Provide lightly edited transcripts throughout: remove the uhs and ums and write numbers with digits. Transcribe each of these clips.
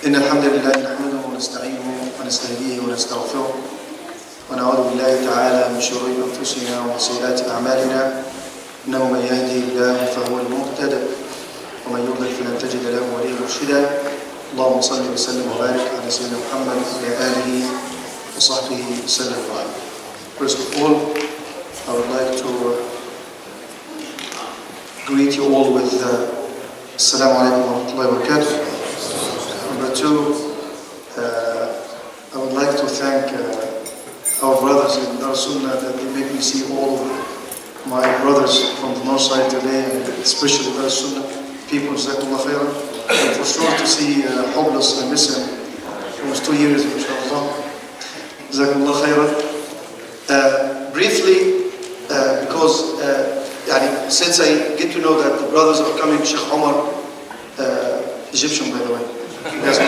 إن الحمد لله نحمده ونستعينه ونستهديه ونستغفره ونعوذ بالله تعالى من شرور أنفسنا ومن سيئات أعمالنا إنه من يهدي الله فهو المهتد ومن يضلل فلن تجد له وليا مرشدا اللهم صل وسلم وبارك على سيدنا محمد وعلى آله وصحبه وسلم وبارك. First of all, I would like to greet you all with Assalamu alaikum wa rahmatullahi wa barakatuh. Number two, I would like to thank our brothers in Dar Sunnah that they make me see all my brothers from the north side today, and especially Dar Sunnah people. Jazakumullah khairan. And for sure to see Hoblos, I miss him. It was 2 years, inshallah. Jazakumullah khairan. Briefly, because since I get to know that the brothers are coming, Sheikh Omar, Egyptian by the way. Yes.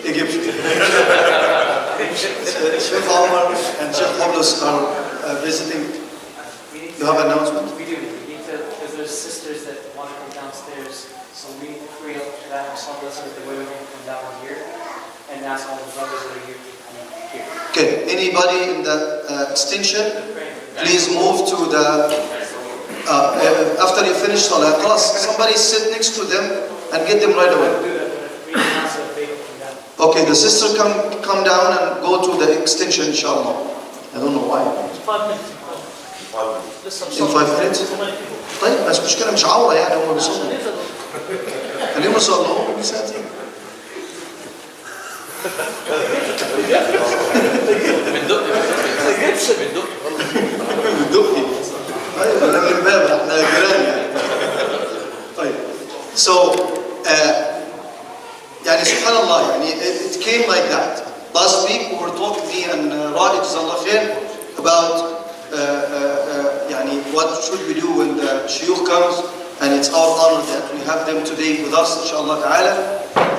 Egyptian. Sheikh Omar and Sheikh Hoblos are visiting. You have an announcement? We do. We need to, because there's sisters that want to come downstairs, so we need to free up that Hoblos so that the women can come down here and ask all the brothers that are here to come here. Okay. Anybody in the extension, please move to the. After you finish Salah, somebody sit next to them and get them right away. Okay, the sister come down and go to the extension, inshallah. I don't know why. 5 minutes. In 5 minutes? طيب بس مشكلة مش عورة يعني هم بيصلوا. خليهم يصلوا بساعتين. بندقي. طيب ولا من باب احنا جيران يعني. طيب. So يعني سبحان الله يعني it came like that. Last week we were talking me and Ra'id Jazallah Khair about يعني what should we do when the shuyukh comes, and it's our honor that we have them today with us inshallah ta'ala.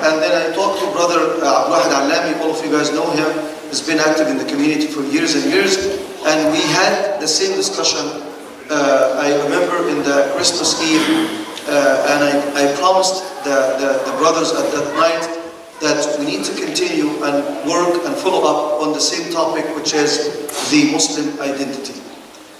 And then I talked to Brother Mohammad Al-Banna. All of you guys know him. He's been active in the community for years and years, and we had the same discussion. I remember in the Christmas Eve, and I promised the brothers at that night that we need to continue and work and follow up on the same topic, which is the Muslim identity.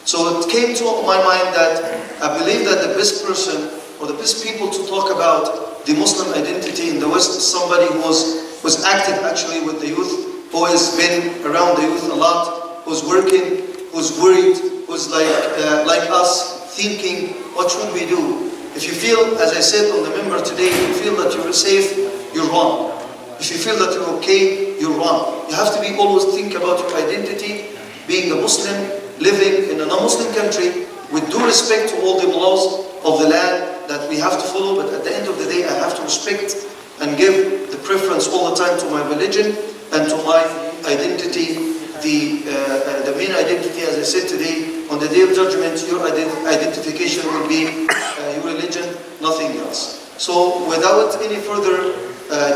So it came to my mind that I believe that the best person or the best people to talk about the Muslim identity in the West is somebody who was active actually with the youth, who has been around the youth a lot, who's working, who's worried, who's like us, thinking, what should we do? If you feel, as I said on the member today, if you feel that you're safe, you're wrong. If you feel that you're okay, you're wrong. You have to be always think about your identity, being a Muslim, living in a non-Muslim country, with due respect to all the laws of the land that we have to follow, but at the end of the day, I have to respect and give the preference all the time to my religion and to my identity. The main identity, as I said today, on the Day of Judgment, your identification will be your religion, nothing else. So without any further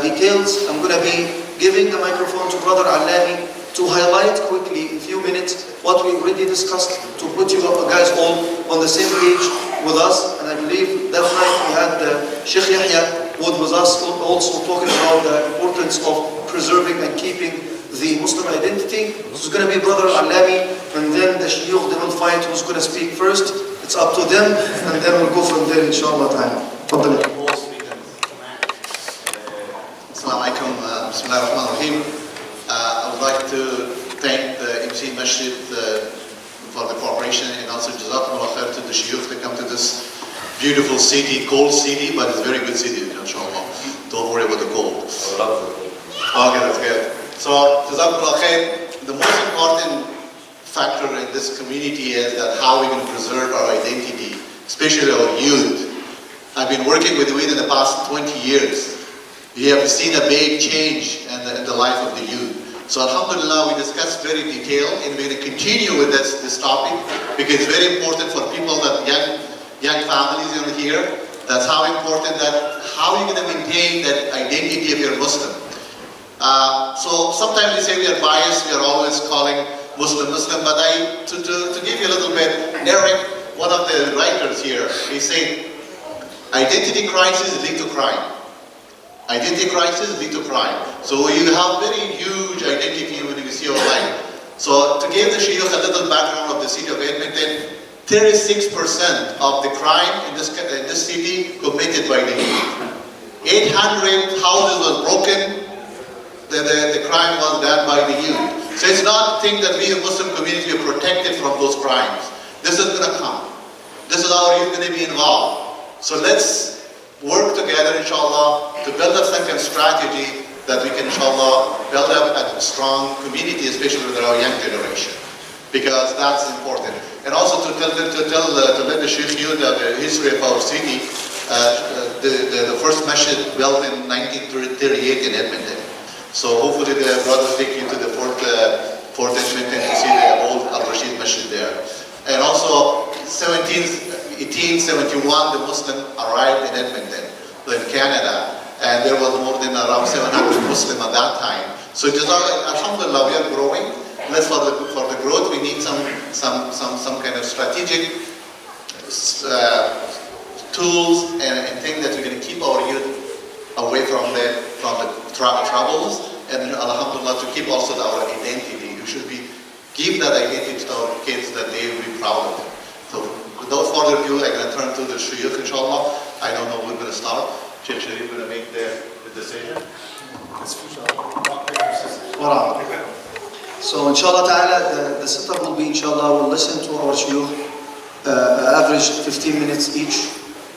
details, I'm going to be giving the microphone to Brother Al-Banna to highlight quickly in a few minutes what we already discussed, to put you guys all on the same page with us. And I believe that night we had Sheikh Yahya with us also talking about the importance of preserving and keeping the Muslim identity. This is going to be Brother Al-Banna, and then the shuyukh, they will find who's going to speak first. It's up to them, and then we'll go from there, inshallah ta'ala. Assalamu alaikum, bismillah ar-Rahman ar-Rahim. I would like to thank the MC Masjid for the cooperation, and also Jazakumullah khair to the shuyukh to come to this beautiful city, cold city, but it's a very good city, inshallah. Don't worry about the cold. Okay, that's good. So, Jazakumullah khair, the most important factor in this community is that how we're going to preserve our identity, especially our youth. I've been working with youth in the past 20 years. We have seen a big change in the life of the youth. So alhamdulillah, we discussed very detailed, and we're going to continue with this topic because it's very important for people that young families in here. That's how important that how you're going to maintain that identity if you're Muslim. So sometimes we say we are biased, we are always calling Muslim, but to give you a little bit, Eric, one of the writers here, he said, Identity crisis lead to crime. Identity crisis lead to crime. So you have very huge identity when you see your life. So to give the Shuyukh a little background of the city of Edmonton, 36% of the crime in this city committed by the youth. 800 houses was broken, the crime was done by the youth. So it's not a thing that we, the Muslim community, are protected from those crimes. This is going to come. This is how you're going to be involved. So let's work together, inshallah, to build up some kind of strategy that we can, inshallah, build up a strong community, especially with our young generation, because that's important. And also to let the Sheikh know the history of our city. The first masjid built in 1938 in Edmonton. So hopefully the brothers take you to the Fort Edmonton to see the old Al-Rashid Masjid there. And also 1871 the Muslim arrived in Edmonton, in Canada, and there was more than around 700 Muslims at that time. So alhamdulillah, we are growing. Let's for the growth we need some kind of strategic tools and things that we're going to keep our youth away from the troubles, and alhamdulillah to keep also our identity. We should give that identity to our kids that they will be proud of it. So without further ado, I'm going to turn to the Shuyukh, inshallah. I don't know who's going to start. Sheikh Sharif going to make the decision. So inshallah ta'ala, the setup will be, inshallah, we'll listen to our Shuyukh, average 15 minutes each,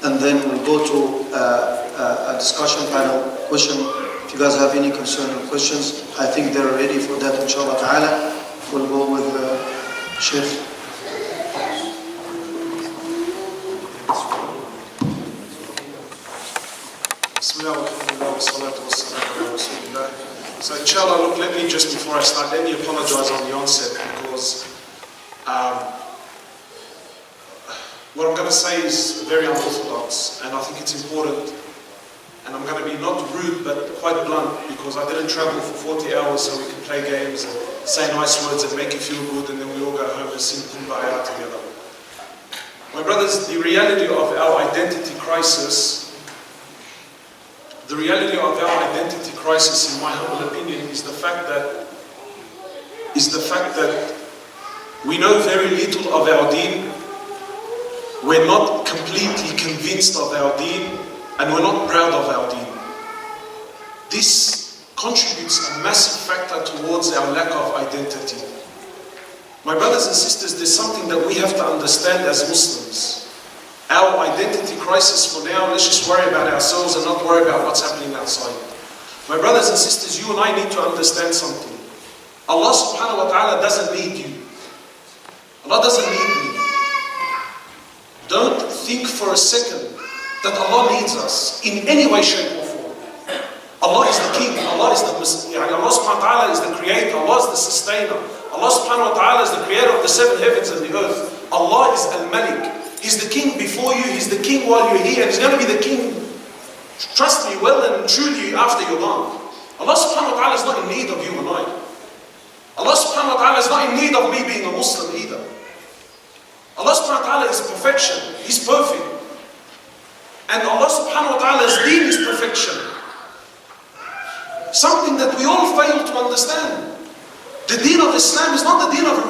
and then we'll go to a discussion panel question. If you guys have any concern or questions, I think they're ready for that, inshallah ta'ala. We'll go with Sheikh. So inshallah, look, let me just before I start, let me apologize on the onset because what I'm going to say is very unorthodox, and I think it's important, and I'm going to be not rude but quite blunt because I didn't travel for 40 hours so we can play games and say nice words and make you feel good and then we all go home and sing Kumbaya together. My brothers, the reality of our identity crisis, in my humble opinion, is the fact that we know very little of our deen, we're not completely convinced of our deen, and we're not proud of our deen. This contributes a massive factor towards our lack of identity. My brothers and sisters, there's something that we have to understand as Muslims. Our identity crisis for now, let's just worry about ourselves and not worry about what's happening outside. My brothers and sisters, you and I need to understand something. Allah subhanahu wa ta'ala doesn't need you. Allah doesn't need me. Don't think for a second that Allah needs us in any way, shape or form. Allah is the king, Allah subhanahu wa ta'ala is the creator, Allah is the sustainer. Allah subhanahu wa ta'ala is the creator of the seven heavens and the earth. Allah is Al-Malik. He's the king before you, he's the king while you're here, and he's going to be the king, trust me, well and truly after you're gone. Allah subhanahu wa ta'ala is not in need of you and I. Allah subhanahu wa ta'ala is not in need of me being a Muslim either. Allah subhanahu wa ta'ala is perfection, he's perfect. And Allah subhanahu wa ta'ala's deen is perfection. Something that we all fail to understand. The deen of Islam is not the deen of,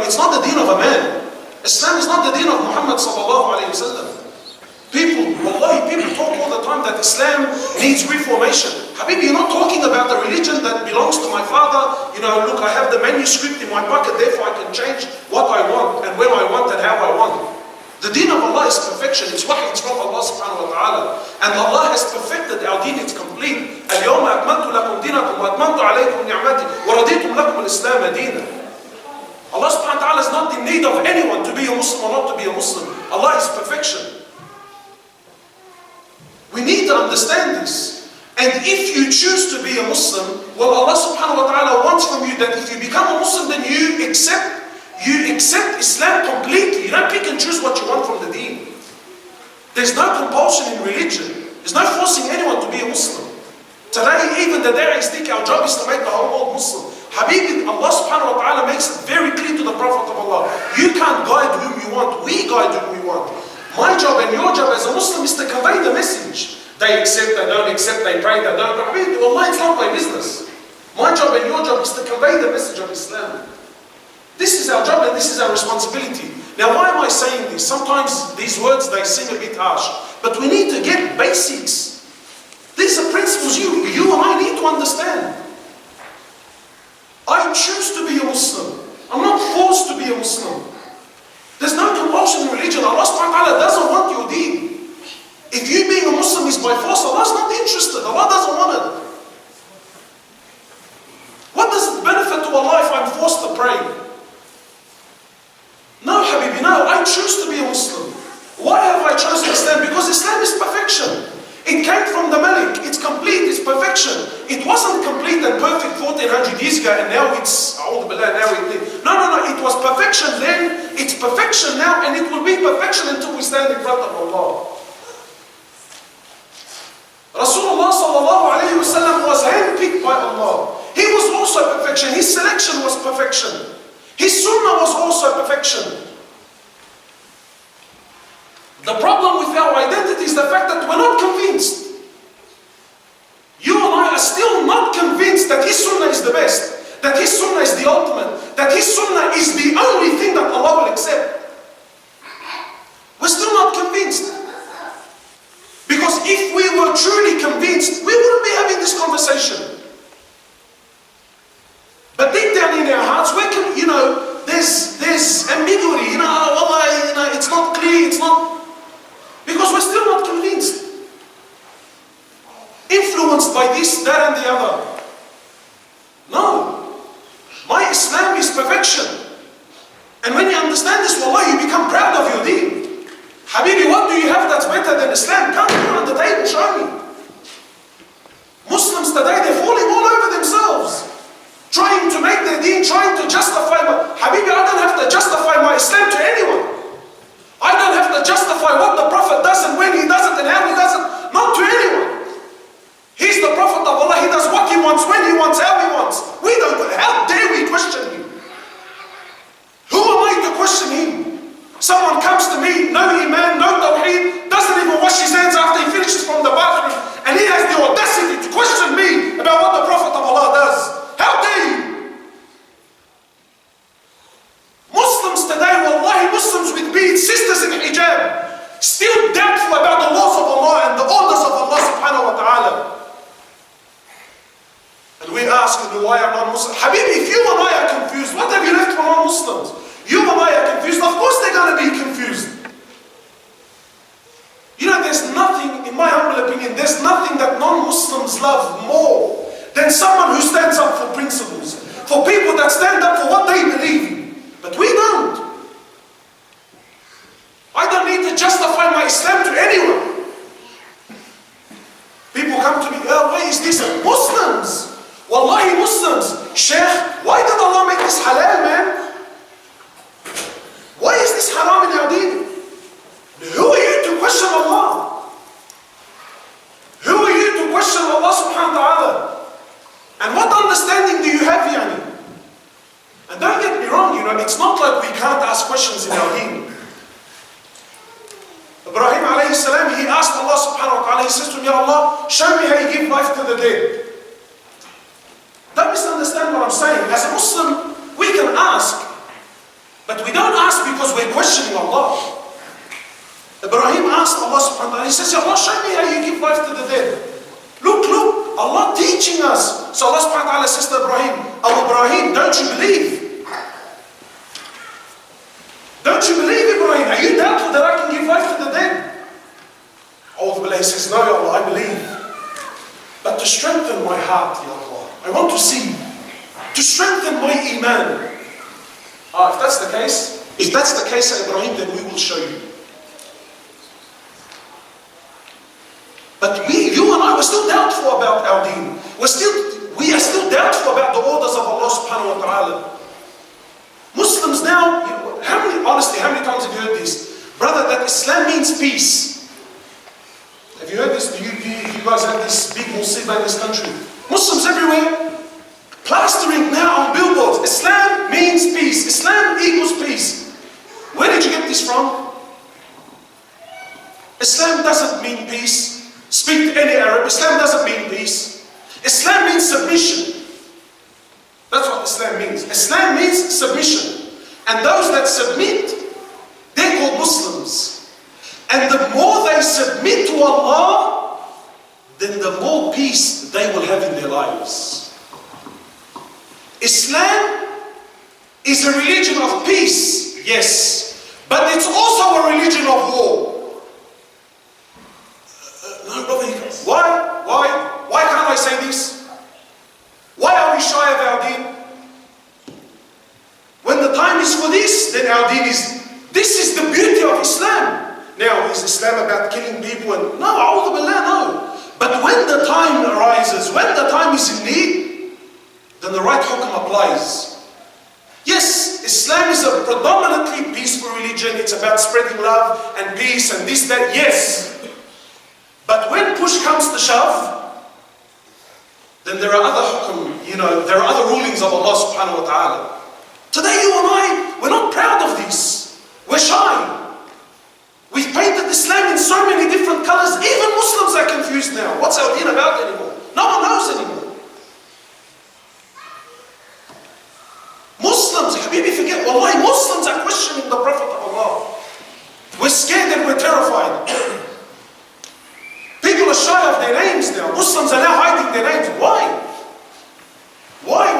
it's not the deen of a man. Islam is not the deen of Muhammad sallallahu alayhi wa sallam. People talk all the time that Islam needs reformation. Habibi, you're not talking about the religion that belongs to my father. Look, I have the manuscript in my pocket, therefore I can change what I want and when I want and how I want. The deen of Allah is perfection. It's what it's from Allah subhanahu wa ta'ala. And Allah has perfected our deen, it's complete. اليوم أكملت لكم دينكم وأتممت عليكم نعمتي ورضيت لكم الإسلام دينا. Allah subhanahu wa ta'ala is not in need of anyone to be a Muslim or not to be a Muslim. Allah is perfection. We need to understand this. And if you choose to be a Muslim, well, Allah subhanahu wa ta'ala wants from you that if you become a Muslim, then you accept Islam completely. You don't pick and choose what you want from the deen. There's no compulsion in religion. There's no forcing anyone to be a Muslim. Today, even the da'is think our job is to make the whole world Muslim. Habibi, Allah subhanahu wa ta'ala makes it very clear to the Prophet of Allah. You can't guide whom you want. We guide whom we want. My job and your job as a Muslim is to convey the message. They accept, they don't accept, they pray, they don't pray. Allah, it's not my business. My job and your job is to convey the message of Islam. This is our job and this is our responsibility. Now, why am I saying this? Sometimes these words, they seem a bit harsh. But we need to get basics. These are principles you and I need to understand. I choose to be a Muslim. I'm not forced to be a Muslim. There's no compulsion in religion. Allah subhanahu wa ta'ala doesn't want your deen. If you being a Muslim is by force, Allah's not interested. Allah doesn't want it. What does it benefit to Allah if I'm forced to pray? No, Habibi, no. I choose to be a Muslim. Why have I chosen Islam? Because Islam is perfection. It came from the Malik. It's complete. It's perfection. It wasn't complete and perfect 1400 years ago and now it's, now it, no. It was perfection then. It's perfection now and it will be perfection until we stand in front of Allah. Rasulullah sallallahu alayhi wa sallam was handpicked by Allah. He was also perfection. His selection was perfection. His sunnah was also perfection. The problem with our identity is the fact that we're not convinced. You and I are still not convinced that His sunnah is the best, that His sunnah is the ultimate, that His sunnah is the only thing that Allah will accept. We're still not convinced. Because if we were truly convinced, we wouldn't be having this conversation. But deep down in our hearts, there's ambiguity. It's not clear. It's not, because we're still not convinced. Influenced by this, that, and the other. No. My Islam is perfection. And when you understand this, wallah, you become proud of your deen. Habibi, what do you have that's better than Islam? Come here on the table, show me. Muslims today, they're falling all over themselves. Trying to make their deen, trying to justify Habibi, I don't have to justify my Islam to anyone. I don't have to justify what the Prophet does and when he does it and how he does it. Not to anyone. He's the Prophet of Allah. He does what he wants, when he wants, how he wants. We don't. How dare we question him? Who am I to question him? Someone comes to me, no iman, no tawheed, doesn't even wash his hands after he finishes from the bathroom, and he has the audacity to question me about what the Prophet of Allah does. How dare you? Muslims today, wallahi, Muslims with beads, sisters in hijab, still doubtful about the laws of Allah and the orders of Allah subhanahu wa ta'ala. And we ask, why am I Muslim? Habibi, if you and I are confused, what have you left for non-Muslims? You and I are confused, of course they're going to be confused. There's nothing, in my humble opinion, there's nothing that non-Muslims love more than someone who stands up for principles, for people that stand up for what they believe in. But we don't. I don't need to justify my Islam to anyone. People come to me, why is this? Muslims! Wallahi, Muslims! Sheikh, why did Allah make this halal, man? Why is this haram in our deen? Who are you to question Allah? Who are you to question Allah subhanahu wa ta'ala? And what understanding do you have, yani? And don't get me wrong, it's not like we can't ask questions in our deen. Ibrahim alayhi salam, he asked Allah subhanahu wa ta'ala, he says to me, Allah, show me how you give life to the dead. Don't misunderstand what I'm saying. As a Muslim, we can ask. But we don't ask because we're questioning Allah. Ibrahim asked Allah subhanahu wa ta'ala, he says, Allah, show me how you give life to the dead. Look, Allah teaching us. So Allah subhanahu wa ta'ala says to Ibrahim, oh Ibrahim, don't you believe? Don't you believe, Ibrahim? Are you doubtful that I can give life to the dead? He says, no, Ya Allah, I believe. But to strengthen my heart, Ya Allah, I want to see. To strengthen my iman. If that's the case, Ibrahim, then we will show you. But you and I, we're still doubtful about our deen. We are still doubtful about the orders of Allah subhanahu wa ta'ala. Muslims now, how many times have you heard this? Brother, that Islam means peace. Have you heard this? Do you guys have this big musibah in this country? Muslims everywhere, plastering now on billboards. Islam means peace. Islam equals peace. Where did you get this from? Islam doesn't mean peace. Speak to any Arab. Islam doesn't mean peace. Islam means submission. That's what Islam means. Islam means submission. And those that submit, they're called Muslims. And the more they submit to Allah, then the more peace they will have in their lives. Islam is a religion of peace, yes, but it's also a religion of war. No, brother, why can't I say this? Why are we shy of our deen? When the time is for this, then our deen is, this is the beauty of Islam. Now, is Islam about killing people? And no, a'udhu billah, no. But when the time arises, when the time is in need, then the right hukm applies. Yes, Islam is a predominantly peaceful religion. It's about spreading love and peace and this, that, yes. But when push comes to shove, then there are other hukm, there are other rulings of Allah subhanahu wa ta'ala. Today you and I, we're not proud of this. We're shy. We've painted Islam in so many different colors. Even Muslims are confused now. What's our deen about anymore? No one knows anymore. Muslims, Habibi, forget, wallahi, Muslims are questioning the Prophet of Allah. We're scared and we're terrified. People are shy of their names now. Muslims are now hiding their names. Why? Why?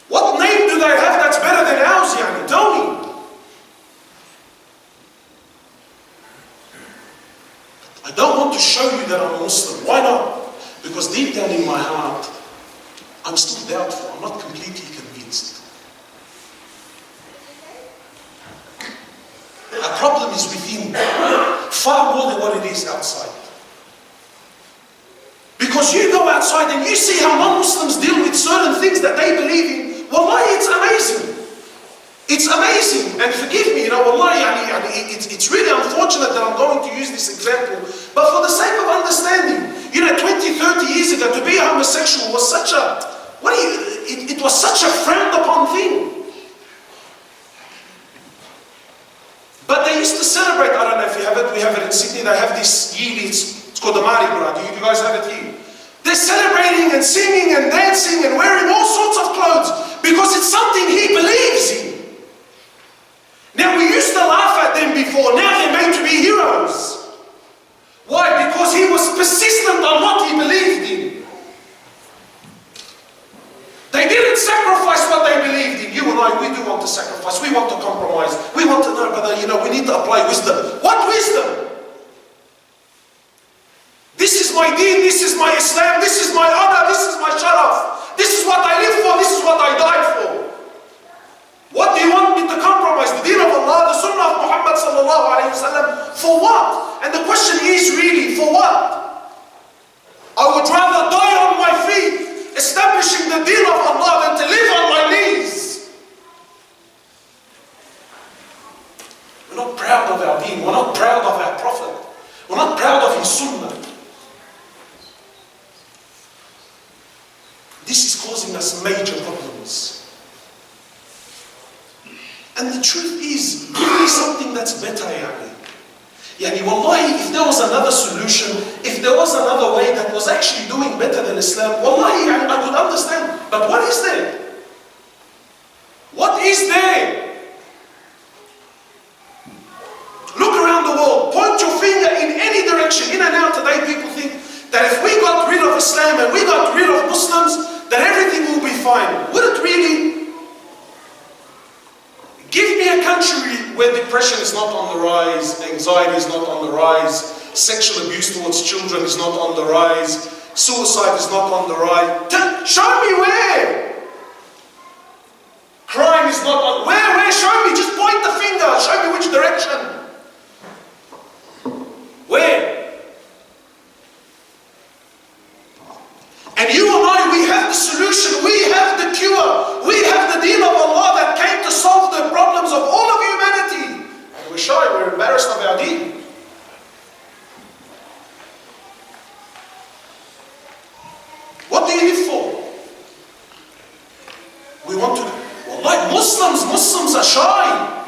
What name do they have that's better than ours, yani? Tell me. I don't want to show you that I'm a Muslim. Why not? Because deep down in my heart, I'm still doubtful. I'm not completely convinced. Our problem is within, far more than what it is outside. Because you go outside and you see how non-Muslims deal with certain things that they believe in. Wallahi, it's amazing. It's amazing. And forgive me, wallahi, it's really unfortunate that I'm going to use this example. But for the sake of understanding, 20, 30 years ago, to be a homosexual was such a, it was such a frowned upon thing. But they used to celebrate, I don't know if you have it, we have it in Sydney, they have this yearly, it's called the Mardi Gras. Do you guys have it here? They're celebrating and singing and dancing and wearing all sorts of clothes because it's something he believes in. Now we used to laugh at them before, now they're made to be heroes. Why? Because he was persistent on what he believed in. They didn't sacrifice what they believed in. You and I, we do want to sacrifice. We want to compromise. We want to know, brother, we need to apply wisdom. What wisdom? This is my deen, this is my Islam, this is my honor, this is my sharaf. This is what I live for, this is what I died for. What do you want me to compromise? The deen of Allah, the sunnah of Muhammad sallallahu alayhi wa sallam, for what? And the question is really, for what? I would rather die on my feet, establishing the deen of Allah, than to live on my knees. We're not proud of our deen, we're not proud of our Prophet, we're not proud of his sunnah. This is causing us major problems. And the truth is, give me something that's better, wallahi, if there was another solution, if there was another way that was actually doing better than Islam, wallahi, I could understand. But what is there? What is there? Look around the world, point your finger in any direction. In and out today, people think that if we got rid of Islam and we got rid of Muslims, that everything will be fine. Would it really? Give me a country where depression is not on the rise, anxiety is not on the rise, sexual abuse towards children is not on the rise, suicide is not on the rise. Show me where! Crime is not on... Where? Show me! Just point the finger! Show me which direction! Where? And you and I, we have the solution, we have the cure, we have the deen of Allah that came to solve the problems of all of humanity. And we're shy, we're embarrassed of our deen. What do you live for? We want to, Muslims are shy.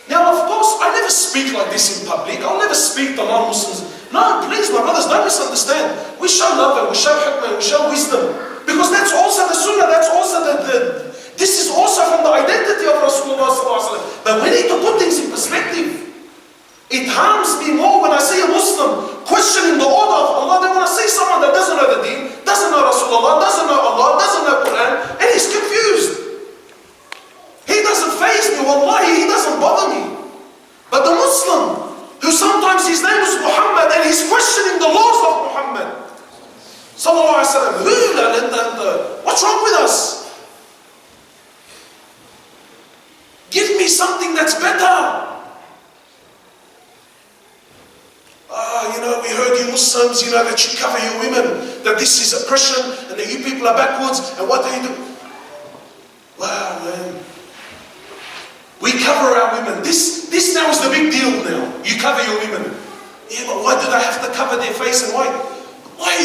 Now of course, I never speak speak like this in public. I'll never speak to non-Muslims. No, please, my brothers, don't misunderstand. We show love and we show hikmah and we show wisdom. Because that's also the sunnah, that's also this is also from the identity of Rasulullah sallallahu alaihi wasallam. But we need to put things in perspective. It harms me more when I see a Muslim questioning the order of Allah than when I see someone that doesn't know the deen, doesn't know Rasulullah, doesn't know Allah, doesn't know Quran, and he's confused. He doesn't faze me, wallahi, he doesn't bother me. But the Muslim, who sometimes his name is Muhammad and he's questioning the laws of Muhammad, sallallahu alaihi wasallam, what's wrong with us? Give me something that's better. We heard you Muslims, that you cover your women, that this is oppression, and that you people are backwards, and what do you do? Wow, man. We cover our women. This now is the big deal now. You cover your women. Yeah, but why do they have to cover their face and why? Why,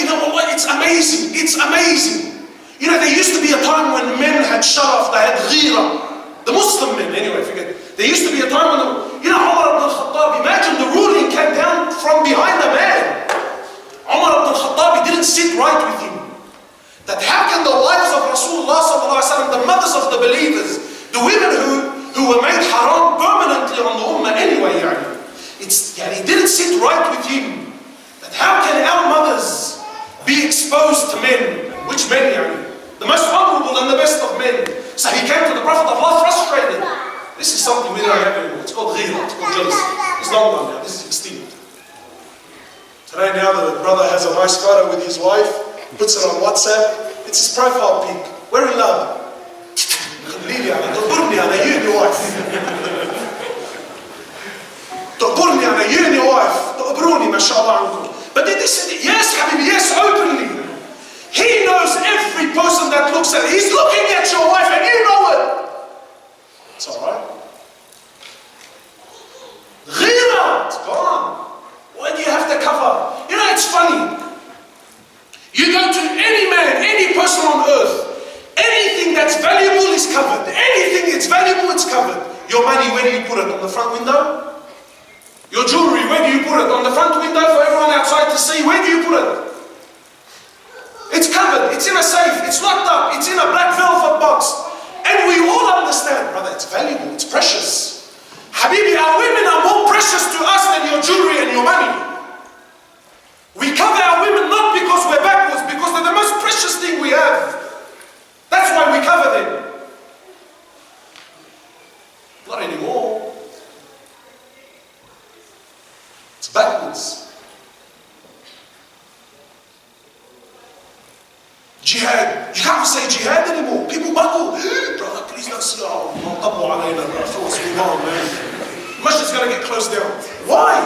it's amazing. It's amazing. There used to be a time when men had sharaf, they had ghira. The Muslim men, anyway, forget. There used to be a time when, Omar ibn al-Khattab, imagine the ruling came down from behind a man. Omar ibn al-Khattab, he didn't sit right with him. That how can the wives of Rasulullah sallallahu alaihi wasallam, the mothers of the believers, the women who were made haram permanently on the ummah anyway, he didn't sit right with him. That how can our mothers be exposed to men? Which men, The most honorable and the best of men. So he came to the Prophet of Allah frustrated. This is something we don't have anymore. It's called ghira, it's called jealousy. It's long gone now, this is extinct. Today now the brother has a nice photo with his wife, puts it on WhatsApp, it's his profile pic. We're in love. You and your wife. You and your wife. But they said, yes, Habibi, yes, openly. He knows every person that looks at it. He's looking at your wife and you know it. It's alright. Ghira, it's gone. Why do you have to cover? It's funny. You go to any man, any person on earth, anything that's valuable is covered. Anything that's valuable, it's covered. Your money, where do you put it? On the front window? Your jewelry, where do you put it? On the front window for everyone outside to see? Where do you put it? It's covered. It's in a safe. It's locked up. It's in a black velvet box. And we all understand, brother, it's valuable. It's precious. Habibi, our women are more precious to us than your jewelry and your money. We cover our women not because we're backwards, because they're the most precious thing we have. That's why we cover them. Not anymore. It's backwards. Jihad. You can't say jihad anymore. People buckle. Brother, please don't say, Masjid's going to get closed down. Why?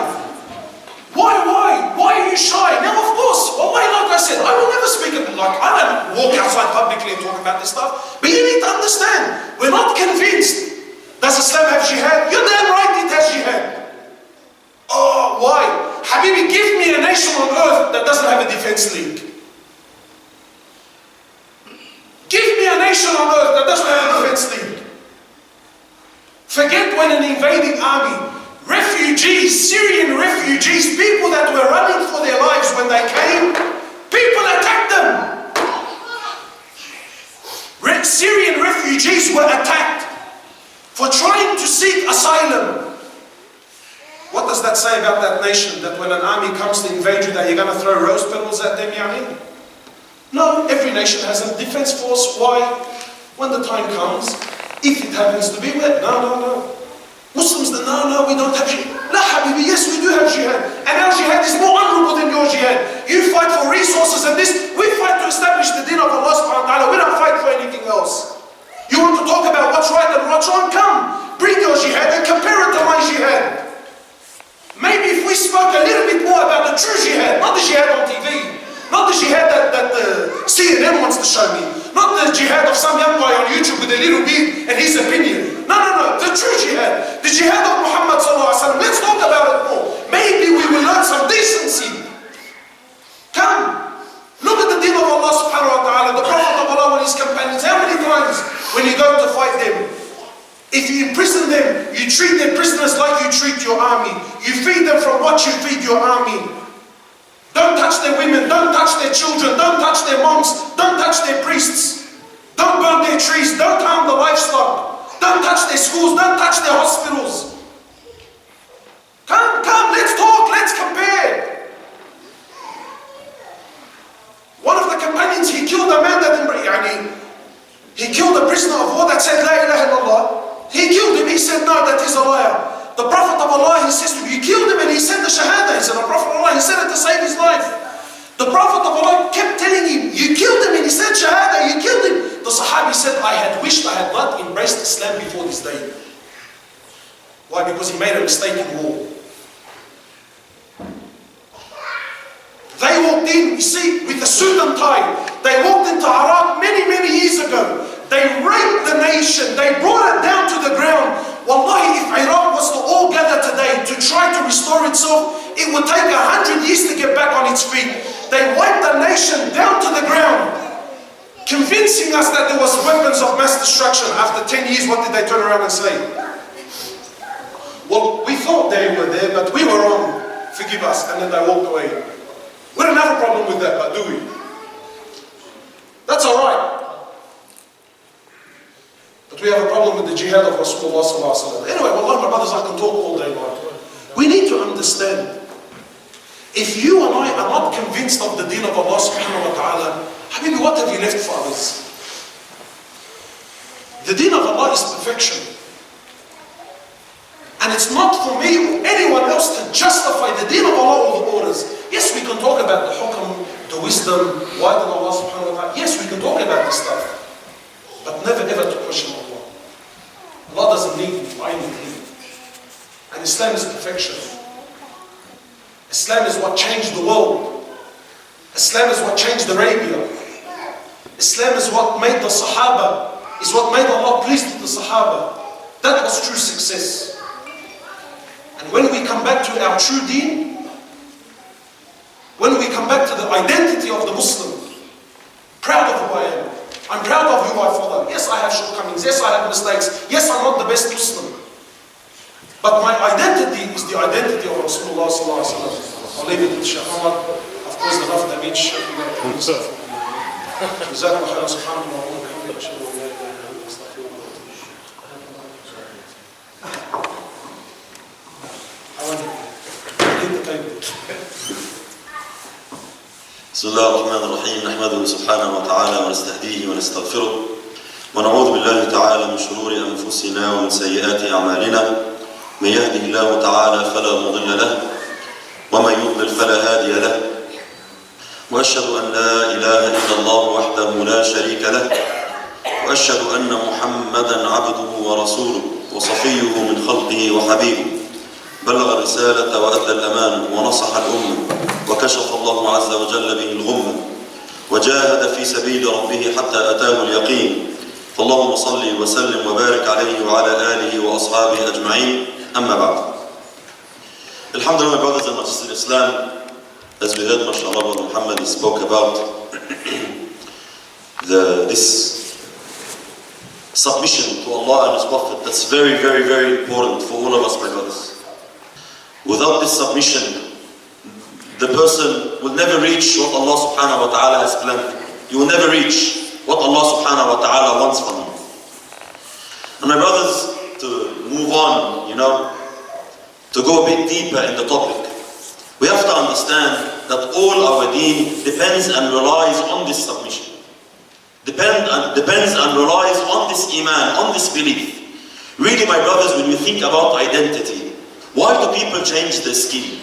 Why are you shy? Now, of course, like I said, I will never speak of it. I don't walk outside publicly and talk about this stuff. But you need to understand, we're not convinced. Does Islam have jihad? You're damn right it has jihad. Oh, why? Habibi, give me a nation on earth that doesn't have a defense league. Give me a nation on earth that doesn't have a defense league. Forget when an invading army, refugees, Syrian refugees, people that were running for their lives when they came, people attacked them. Syrian refugees were attacked for trying to seek asylum. What does that say about that nation? That when an army comes to invade you, that you're going to throw rose petals at them, No, every nation has a defense force. Why? When the time comes, if it happens to be wet. No. Muslims, no, we don't have jihad. La habibi, yes, we do have jihad. And our jihad is more honorable than your jihad. You fight for resources and this. We fight to establish the deen of Allah subhanahu wa ta'ala. We don't fight for anything else. You want to talk about what's right and what's wrong? Come, bring your jihad and compare it to my jihad. Maybe if we spoke a little bit more about the true jihad, not the jihad on TV, not the jihad that the CNN wants to show me, not the jihad of some young guy on YouTube with a little beard and his opinion. No, the true jihad, the jihad of Muhammad sallallahu alaihi wasallam. Let's talk about it more. Maybe we will learn some decency. Come, look at the deen of Allah subhanahu wa ta'ala, the Prophet of Allah and his companions. How many times when you go to fight them, if you imprison them, you treat their prisoners like you treat your army. feed them from what you feed your army. Don't touch their women, don't touch their children, don't touch their monks, don't touch their priests. Don't burn their trees, don't harm the livestock. Don't touch their schools, don't touch their hospitals. Come, let's talk, let's compare. One of the companions, he killed a man he killed a prisoner of war that said, La ilaha illallah. He killed him, he said, no, that is a liar. The Prophet of Allah, he says to him, you killed him, and he said the Shahada. He said, the Prophet of Allah, he said it to save his life. The Prophet of Allah kept telling him, you killed him, and he said Shahada, you killed him. The Sahabi said, I had wished I had not embraced Islam before this day. Why? Because he made a mistake in war. They walked in, you see, with a suit and tie. They walked into Iraq many, many years ago. They raped the nation. They brought it down to the ground. Wallahi, if Iraq was to all gather today to try to restore itself, it would take 100 years to get back on its feet. They wiped the nation down to the ground, convincing us that there was weapons of mass destruction. After 10 years, what did they turn around and say? Well, we thought they were there, but we were wrong. Forgive us. And then they walked away. We don't have a problem with that, but do we? That's all right. But we have a problem with the jihad of Rasulullah sallallahu alaihi wasallam. Anyway, wallahi, my brothers, I can talk all day long. We need to understand, if you and I are not convinced of the deen of Allah subhanahu wa ta'ala, Habibi, what have you left for others? The deen of Allah is perfection. And it's not for me or anyone else to justify the deen of Allah or the orders. Yes, we can talk about the hukm, the wisdom, why did Allah subhanahu wa ta'ala. Yes, we can talk about this stuff. But never ever to question Allah. Allah doesn't need me, I need Him. And Islam is perfection. Islam is what changed the world. Islam is what changed Arabia. Islam is what made the Sahaba, is what made Allah pleased with the Sahaba. That was true success. And when we come back to our true deen, when we come back to the identity of the Muslim, proud of who I am. I'm proud of who I follow. Yes, I have shortcomings. Yes, I have mistakes. Yes, I'm not the best Muslim. But my identity is the identity of Rasulullah sallallahu alaihi wasallam. I'll leave it with Shaykh Omar. Of course, the love that means Shaykh Omar. جزاكم الله خيرا سبحانك اللهم وبحمدك أشهد أن لا إله إلا أنت أستغفرك وأتوب إليك. بسم الله الرحمن الرحيم. نحمده سبحانه وتعالى ونستهديه ونستغفره ونعوذ بالله تعالى من شرور أنفسنا ومن سيئات أعمالنا. من يهده الله تعالى فلا مضل له ومن يضلل فلا هادي له. وأشهد أن لا إله إلا الله وحده لا شريك له وأشهد أن محمدا عبده ورسوله وصفيه من خلقه وحبيبه. بلغ الرسالة وأدى الأمانة ونصح الأمة وكشف الله عز وجل به الغمة وجاهد في سبيل ربه حتى أتاه اليقين. فاللهم صل وسلم وبارك عليه وعلى آله وأصحابه أجمعين. أما بعد. Alhamdulillah, my brothers and sisters in Islam, as we heard, mashallah, Brother Mohammad, he spoke about this submission to Allah and His Prophet. That's very, very, very important for all of us, my brothers. Without this submission, the person will never reach what Allah subhanahu wa ta'ala has planned. You will never reach what Allah subhanahu wa ta'ala wants from you. And my brothers, to move on, to go a bit deeper in the topic, we have to understand that all our deen depends and relies on this submission. Depends and relies on this iman, on this belief. Really, my brothers, when you think about identity, why do people change their skin?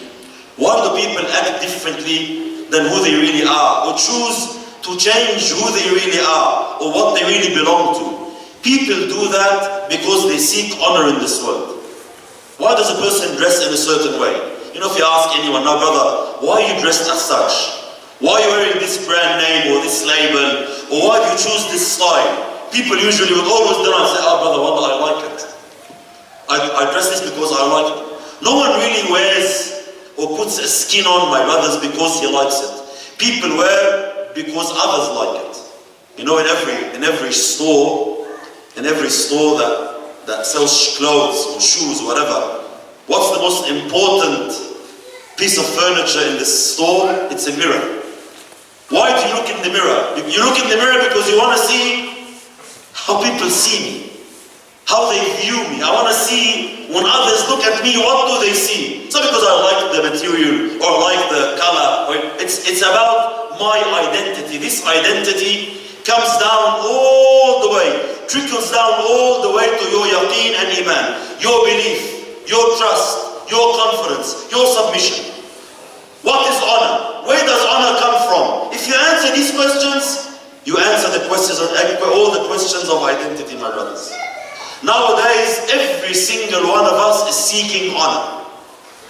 Why do people act differently than who they really are, or choose to change who they really are, or what they really belong to? People do that because they seek honor in this world. Why does a person dress in a certain way? If you ask anyone, now brother, why are you dressed as such? Why are you wearing this brand name or this label? Or why do you choose this style? People usually would always do and say, brother, what do I like it? I dress this because I like it. No one really wears or puts a skin on, my brothers, because he likes it. People wear because others like it. In every store that sells clothes or shoes or whatever, what's the most important piece of furniture in the store, it's a mirror. Why do you look in the mirror? You look in the mirror because you want to see how people see me, how they view me. I want to see when others look at me, what do they see? It's not because I like the material or like the color. It's about my identity. This identity comes down all the way, trickles down all the way to your yaqeen and iman, your belief, your trust, your confidence, your submission. What is honor? Where does honor come from? If you answer these questions, you answer the questions, all the questions of identity, my brothers. Nowadays, every single one of us is seeking honor.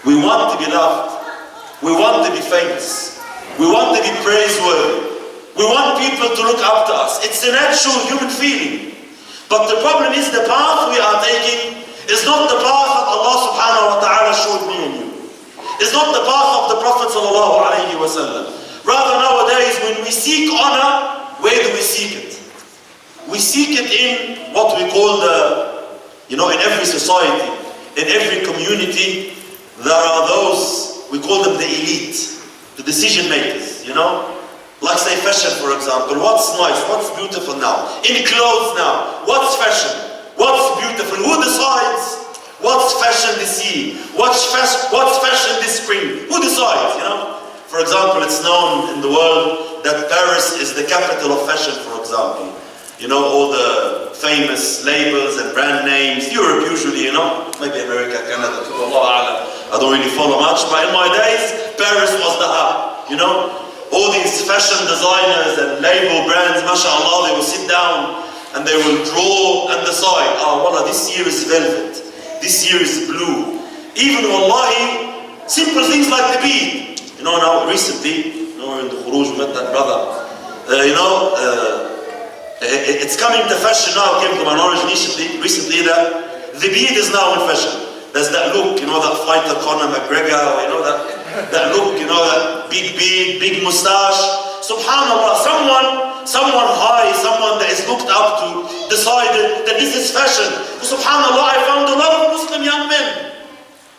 We want to be loved. We want to be famous. We want to be praiseworthy. We want people to look up to us. It's a natural human feeling. But the problem is the path we are taking is not the path that Allah subhanahu wa ta'ala showed me and you. It's not the path of the Prophet sallallahu alayhi wa sallam. Rather, nowadays, when we seek honor, where do we seek it? We seek it in what we call in every society, in every community, there are those, we call them the elite, the decision makers, Like say fashion, for example. What's nice? What's beautiful now? In clothes now. What's fashion? What's beautiful? Who decides what's fashion this year? What's fashion this spring? Who decides, For example, it's known in the world that Paris is the capital of fashion, for example. All the famous labels and brand names. Europe usually, maybe America, Canada, I don't really follow much, but in my days, Paris was the hub, All these fashion designers and label brands, mashallah, they will sit down and they will draw and decide, wallah, this year is velvet, this year is blue. Even wallahi, simple things like the bead. Now recently, in the Khuruj, we met that brother. It's coming to fashion now, came to my knowledge recently that the bead is now in fashion. There's that look, that fighter Conor McGregor, that look, that big beard, big mustache. Subhanallah, someone high, someone that is looked up to, decided that this is fashion. Subhanallah, I found a lot of Muslim young men.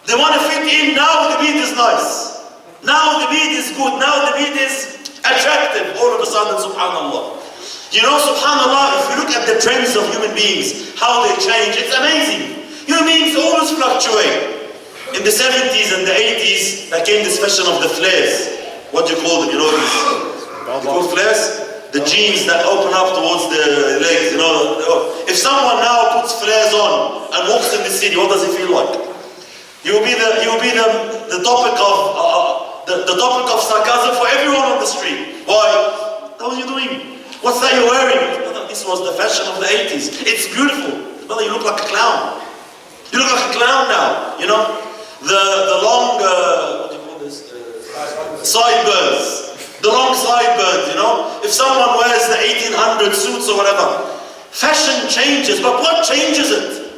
They want to fit in. Now the beard is nice. Now the beard is good. Now the beard is attractive. All of a sudden, subhanallah. Subhanallah, if you look at the trends of human beings, how they change, it's amazing. Human beings always fluctuate. In the 70s and the 80s, there came this fashion of the flares. What do you call them? These flares? The jeans that open up towards the legs. If someone now puts flares on and walks in the city, what does it feel like? You will be the topic of sarcasm for everyone on the street. Why? What are you doing? What's that you're wearing? This was the fashion of the 80s. It's beautiful. Brother, you look like a clown. You look like a clown now. The long, what do you call this? Sideburns. The long sideburns, If someone wears the 1800 suits or whatever, fashion changes, but what changes it?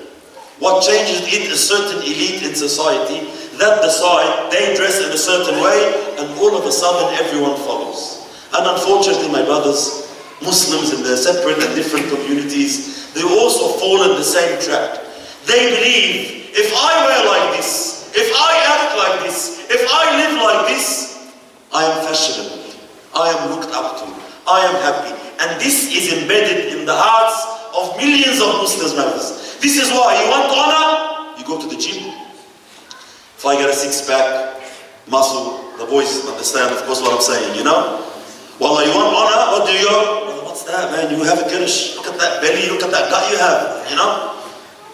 What changes it is certain elite in society that decide they dress in a certain way and all of a sudden everyone follows. And unfortunately, my brothers, Muslims in their separate and different communities, they also fall in the same trap. They believe, if I wear like this, if I act like this, if I live like this, I am fashionable, I am looked up to, I am happy. And this is embedded in the hearts of millions of Muslims, brothers. This is why you want honor, you go to the gym. If I get a six-pack, muscle, the boys understand, of course, what I'm saying, Wallah, you want honor, what do you go? What's that, man? You have a kirish. Look at that belly, look at that gut you have,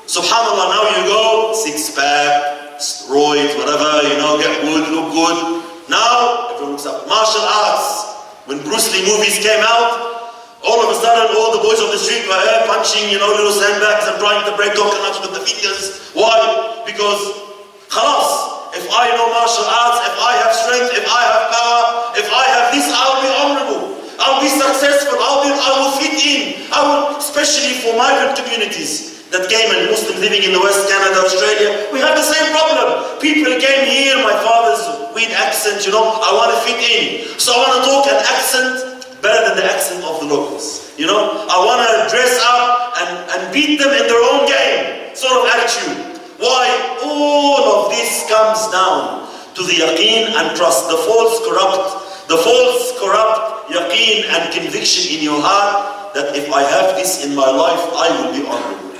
Subhanallah, now you go, six-pack, steroids, whatever, get good, look good. Now, everyone looks up. Martial arts. When Bruce Lee movies came out, all of a sudden, all the boys on the street were punching, little sandbags and trying to break coconuts with the fingers. Why? Because, khalas, if I know martial arts, if I have strength, if I have power, if I have this, I'll be honorable. I'll be successful. I will fit in. Especially for migrant communities that came and Muslims living in the West, Canada, Australia, we have the same problem. People came here, my father's weird accent, I want to fit in. So I want to talk an accent better than the accent of the locals. I want to dress up and beat them in their own game, sort of attitude. Why? All of this comes down to to the yaqeen and trust. The false corrupt yaqeen and conviction in your heart that if I have this in my life, I will be honorable.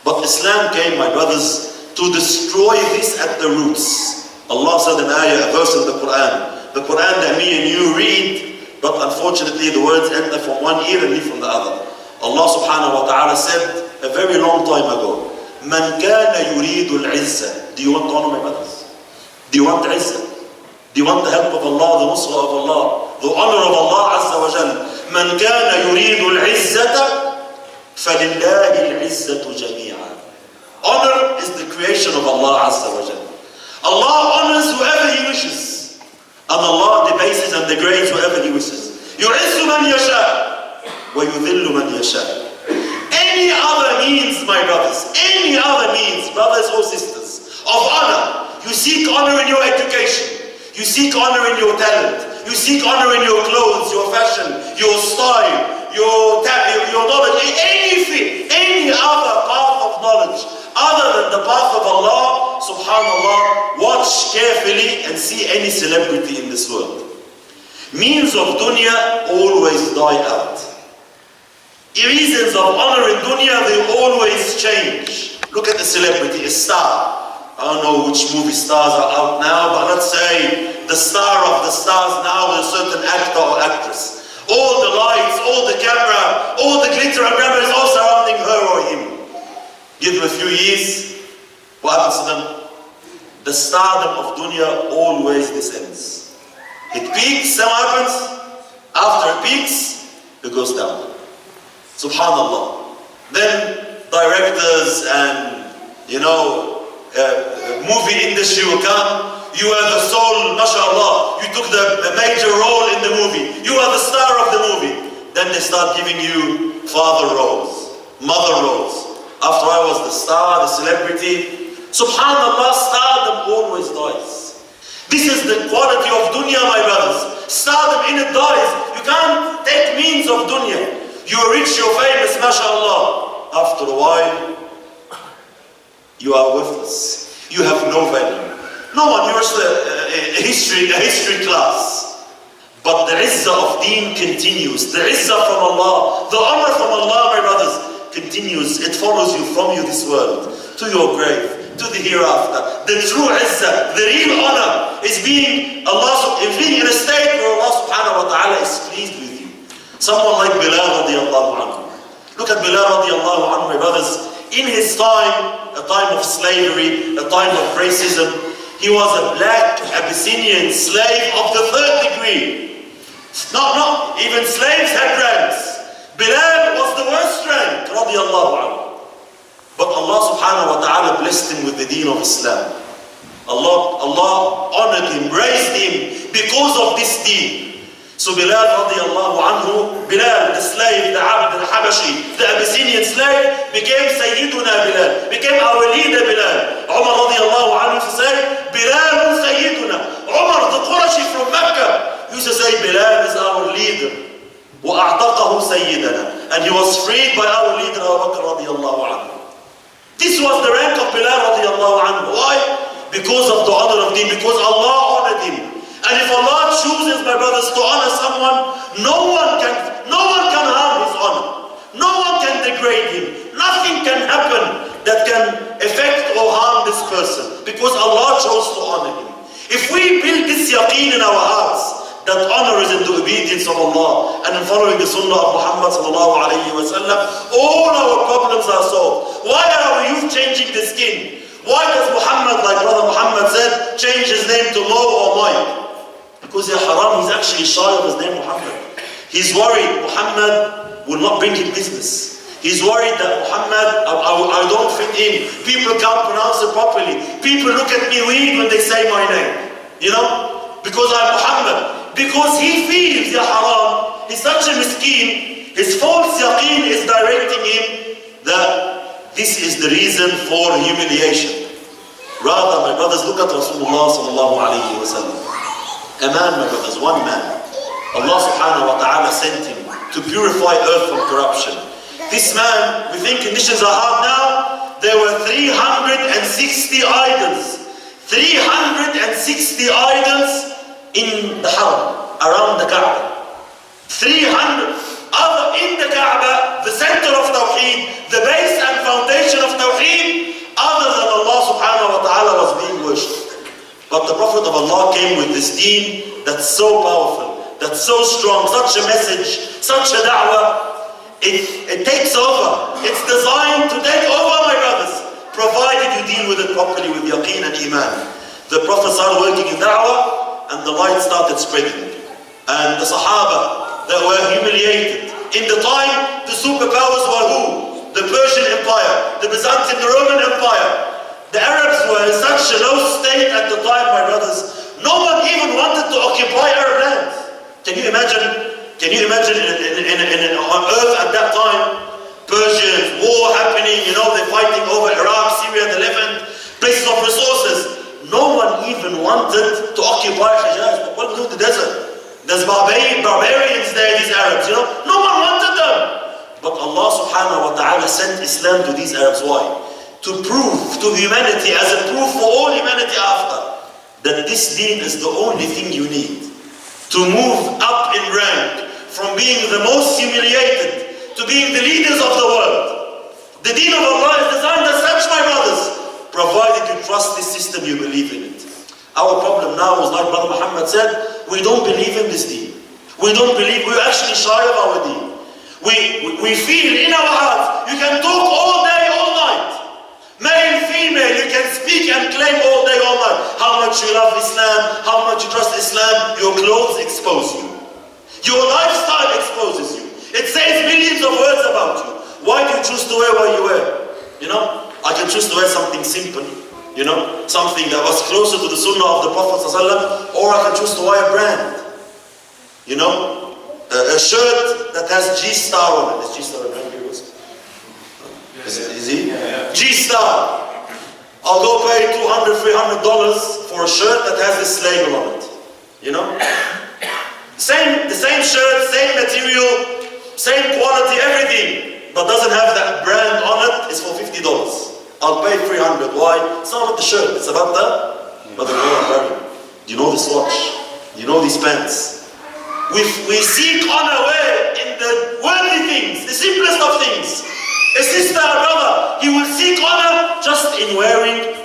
But Islam came, my brothers, to destroy this at the roots. Allah said in ayah, a verse in the Quran that me and you read, but unfortunately the words enter from one ear and leave from the other. Allah subhanahu wa ta'ala said a very long time ago, Man kana yuridu al-izzah. Do you want honor, my brothers? Do you want izzah? Do you want the help of Allah, the nusra of Allah, the honor of Allah Azza wa Jal? Man kana yuridu al-izzata falillahi al-izzatu jami'an. Honor is the creation of Allah Azza wa Jal. Allah honors whoever He wishes, and Allah debases and degrades whoever He wishes. يُعِزُّ مَنْ يَشَاءُ وَيُذِلُّ مَنْ يَشَاءُ. Any other means, my brothers, any other means, brothers or sisters, of honor. You seek honor in your education. You seek honor in your talent. You seek honor in your clothes, your fashion, your style, your knowledge, anything, any other path of knowledge other than the path of Allah, subhanallah. Watch carefully and see any celebrity in this world. Means of dunya always die out. Reasons of honor in dunya, they always change. Look at the celebrity, a star. I don't know which movie stars are out now, but let's say the star of the stars now is a certain actor or actress. All the lights, all the camera, all the glitter and glamour is all surrounding her or him. Give them a few years, what happens to them? The stardom of dunya always descends. It peaks, then what happens? After it peaks, it goes down. Subhanallah. Then directors and, movie industry will come. You are the soul, mashallah. You took the major role in the movie. You are the star of the movie. Then they start giving you father roles, mother roles. After I was the star, the celebrity. Subhanallah, stardom always dies. This is the quality of dunya, my brothers. Stardom in it dies. You can't take means of dunya. You're rich, you're famous, mashallah. After a while, you are worthless. You have no value. No one, you're a history class. But the izzah of deen continues. The izzah from Allah, the honor from Allah, my brothers, continues. It follows you from this world to your grave, to the hereafter. The true izzah, the real honor is being in a state where Allah subhanahu wa ta'ala is pleased with you. Someone like Bilal radiallahu anhu. Look at Bilal radiallahu anhu, my brothers. In his time, a time of slavery, a time of racism, he was a black Abyssinian slave of the 3rd degree. No, even slaves had ranks. Bilal was the worst rank, radiallahu anhu. But Allah subhanahu wa ta'ala blessed him with the deen of Islam. Allah honored him, raised him because of this deen. So Bilal radiallahu anhu, Bilal, the slave, the Abd, the Habashi, the Abyssinian slave, became Sayyiduna Bilal, became our leader Bilal. Umar radiallahu anhu used to say, Bilal Sayyiduna. Umar, the Qurashi from Mecca, used to say, Bilal is our leader. وَأَعْتَقَهُ سَيِّدَنَا. And he was freed by our leader Abu Bakr radiallahu anhu. This was the rank of Bilal radiallahu anhu. Why? Because of the honor of deen, because Allah honored him. And if Allah chooses, my brothers, to honor someone, no one can harm his honor. No one can degrade him. Nothing can happen that can affect or harm this person, because Allah chose to honor him. If we build this yaqeen in our hearts, that honor is in the obedience of Allah and in following the sunnah of Muhammad sallallahu alayhi wa sallam, all our problems are solved. Why are our youth changing the skin? Why does Muhammad, like Brother Mohammad said, change his name to Mo or Mike? Because haram, he's actually shy of his name Muhammad. He's worried Muhammad will not bring him business. He's worried that Muhammad, I don't fit in. People can't pronounce it properly. People look at me weird when they say my name. Because I'm Muhammad. Because he feels, haram, he's such a miskeen, his false yaqeen is directing him that this is the reason for humiliation. Rather, my brothers, look at Rasulullah sallallahu alayhi wa sallam. A man, my brothers, one man. Allah subhanahu wa ta'ala sent him to purify earth from corruption. This man, we think conditions are hard now. There were 360 idols. 360 idols in the Haram, around the Kaaba. 300 other in the Kaaba, the center of Tawheed, the base and foundation of Tawheed, other than Allah subhanahu wa ta'ala was being worshipped. But the Prophet of Allah came with this deen that's so powerful, that's so strong, such a message, such a da'wah. It takes over. It's designed to take over, my brothers, provided you deal with it properly with yaqeen and iman. The Prophet started working in da'wah and the light started spreading. And the Sahaba that were humiliated. In the time, the superpowers were who? The Persian Empire, the Byzantine, the Roman Empire. The Arabs were in such a low state at the time, my brothers. No one even wanted to occupy Arab lands. Can you imagine? Can you imagine on earth at that time? Persians, war happening, they're fighting over Iraq, Syria, the Levant, places of resources. No one even wanted to occupy Hijaz. What do the desert? There's barbarians there, these Arabs, No one wanted them. But Allah subhanahu wa ta'ala sent Islam to these Arabs. Why? To prove to humanity, as a proof for all humanity after, that this deen is the only thing you need to move up in rank from being the most humiliated to being the leaders of the world. The deen of Allah is designed as such, my brothers, provided you trust this system, you believe in it. Our problem now is, like Brother Mohammed said, we don't believe in this deen. We're actually shy of our deen. We feel in our hearts, you can talk all day, all night. Male, female, you can speak and claim all day, all night. How much you love Islam, how much you trust Islam. Your clothes expose you. Your lifestyle exposes you. It says millions of words about you. Why do you choose to wear what you wear? I can choose to wear something simple. Something that was closer to the sunnah of the Prophet ﷺ, or I can choose to wear a brand. A shirt that has G-Star on it. Is G-Star a brand here? Is he? Yeah. G-Star. I'll go pay $200, $300 for a shirt that has this label on it. The same shirt, same material, same quality, everything, but doesn't have that brand on it, is for $50. I'll pay $300. Why? It's not about the shirt, it's about the girl I'm wearing. Do you know this watch? Do you know these pants? We seek honor where? In the worldly things, the simplest of things. A sister, a brother, he will seek honor just in wearing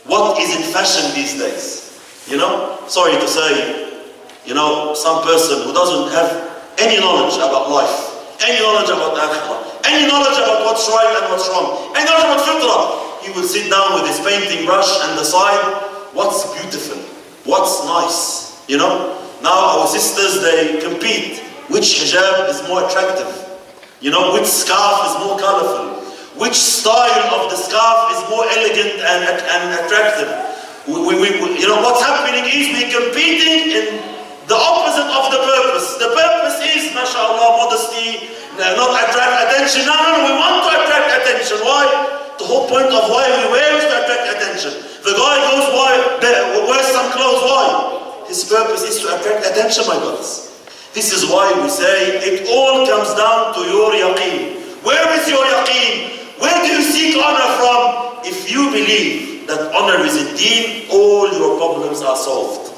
what is in fashion these days. Sorry to say, some person who doesn't have any knowledge about life, any knowledge about akhirah, any knowledge about what's right and what's wrong, any knowledge about fitrah, he will sit down with his painting brush and decide what's beautiful, what's nice. Now our sisters, they compete. Which hijab is more attractive? Which scarf is more colorful? Which style of the scarf is more elegant and attractive? What's happening is we're competing in the opposite of the purpose. The purpose is, mashallah, modesty, not attract attention. No, we want to attract attention. Why? The whole point of why we wear is to attract attention. The guy goes, wears some clothes, why? His purpose is to attract attention, my brothers. This is why we say it all comes down to your yaqeen. Where is your yaqeen? Where do you seek honor from? If you believe that honor is in deen, all your problems are solved.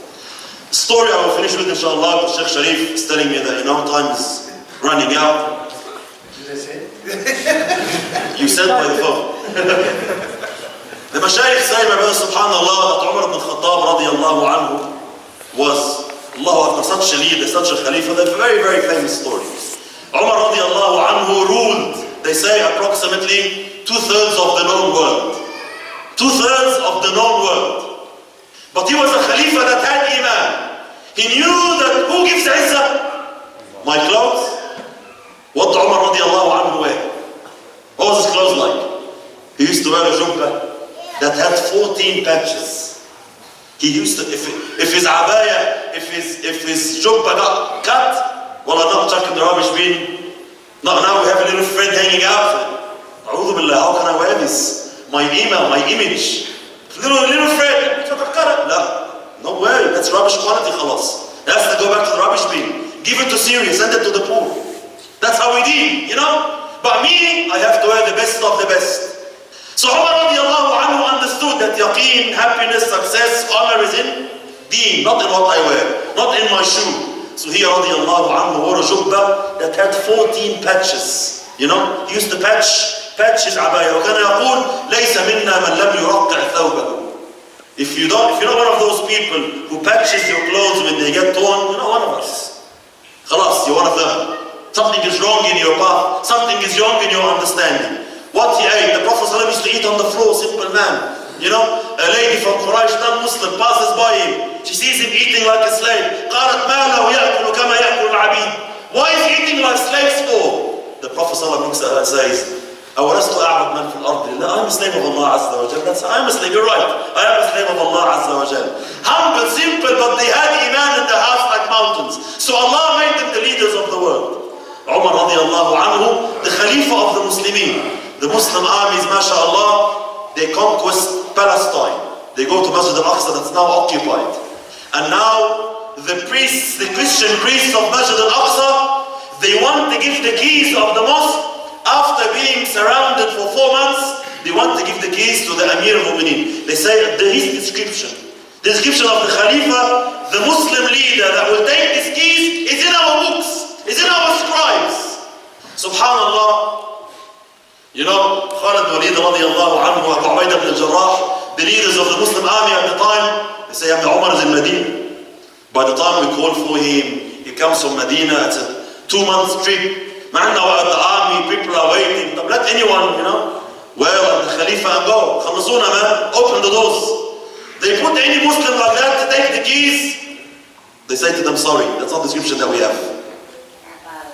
The story I will finish with, inshallah, because Sheikh Sharif is telling me that time is running out. Did I say? You said by the phone. The Mashayikh say, my brother, subhanallah, that Umar ibn Khattab radiallahu anhu was, Allah Akbar, such a leader, such a Khalifa. They're very, very famous stories. Umar radiallahu anhu ruled, they say, approximately 2/3 of the known world. 2/3 of the known world. But he was a Khalifa that had iman. He knew that who gives izzah? My clothes. What did Umar radiallahu anhu wear? What was his clothes like? He used to wear a jubbah that had 14 patches. He used to, if his abaya, if his jubbah got cut, well, I'm not chucking the rubbish bin. Now we have a little thread hanging out. A'udhu billah, how can I wear this? My image. Little thread. No way, that's rubbish quality, khalas. It has to go back to the rubbish bin. Give it to Syria, send it to the poor. That's how we deal, But me, I have to wear the best of the best. So Umar radiallahu anhu understood that yaqeen, happiness, success, honor is in deen, not in what I wear, not in my shoe. So he radiallahu anhu wore a jubba that had 14 patches. You know, he used to patch his abaya. وكان يقول ليس منا من لم يرقع ثوبه. If you're not one of those people who patches your clothes when they get torn, you're not one of us. Khalas, you're one of them. Something is wrong in your path. Something is wrong in your understanding. What he ate, the Prophet ﷺ used to eat on the floor, simple man. You know, a lady from Quraysh, non-Muslim, passes by him. She sees him eating like a slave. قالت ما له يأكل كما يأكل العبيد. Why is he eating like slaves for? The Prophet ﷺ looks at her and says, أولست أعبد من في الأرض لله. I'm a slave of Allah Azza wa Jal. I'm a slave, you're right. I am a slave of Allah Azza wa Jal. Humble, simple, but they had iman in the house like mountains. So Allah made them the leaders of the world. Umar radiallahu anhu, the Khalifa of the Muslimin. The Muslim armies, mashallah, they conquest Palestine. They go to Masjid al-Aqsa that's now occupied. And now the priests, the Christian priests of Masjid al-Aqsa, they want to give the keys of the mosque. After being surrounded for 4 months, they want to give the keys to the Amir al-Mu'mineen. They say his description. The description of the Khalifa, the Muslim leader that will take these keys is in our books, is in our scribes. Subhanallah. You know, Khalid Walid radiallahu anhu, Abu Ubaidah ibn al-Jarrah, the leaders of the Muslim army at the time, they say, Ibn Umar is in Medina. By the time we call for him, he comes from Medina, it's a 2-month trip. Man, now at the army, people are waiting. Let anyone, you know, well, the Khalifa and go. Khalasuna, man, open the doors. They put any Muslim like that to take the keys. They say to them, sorry, that's not the description that we have.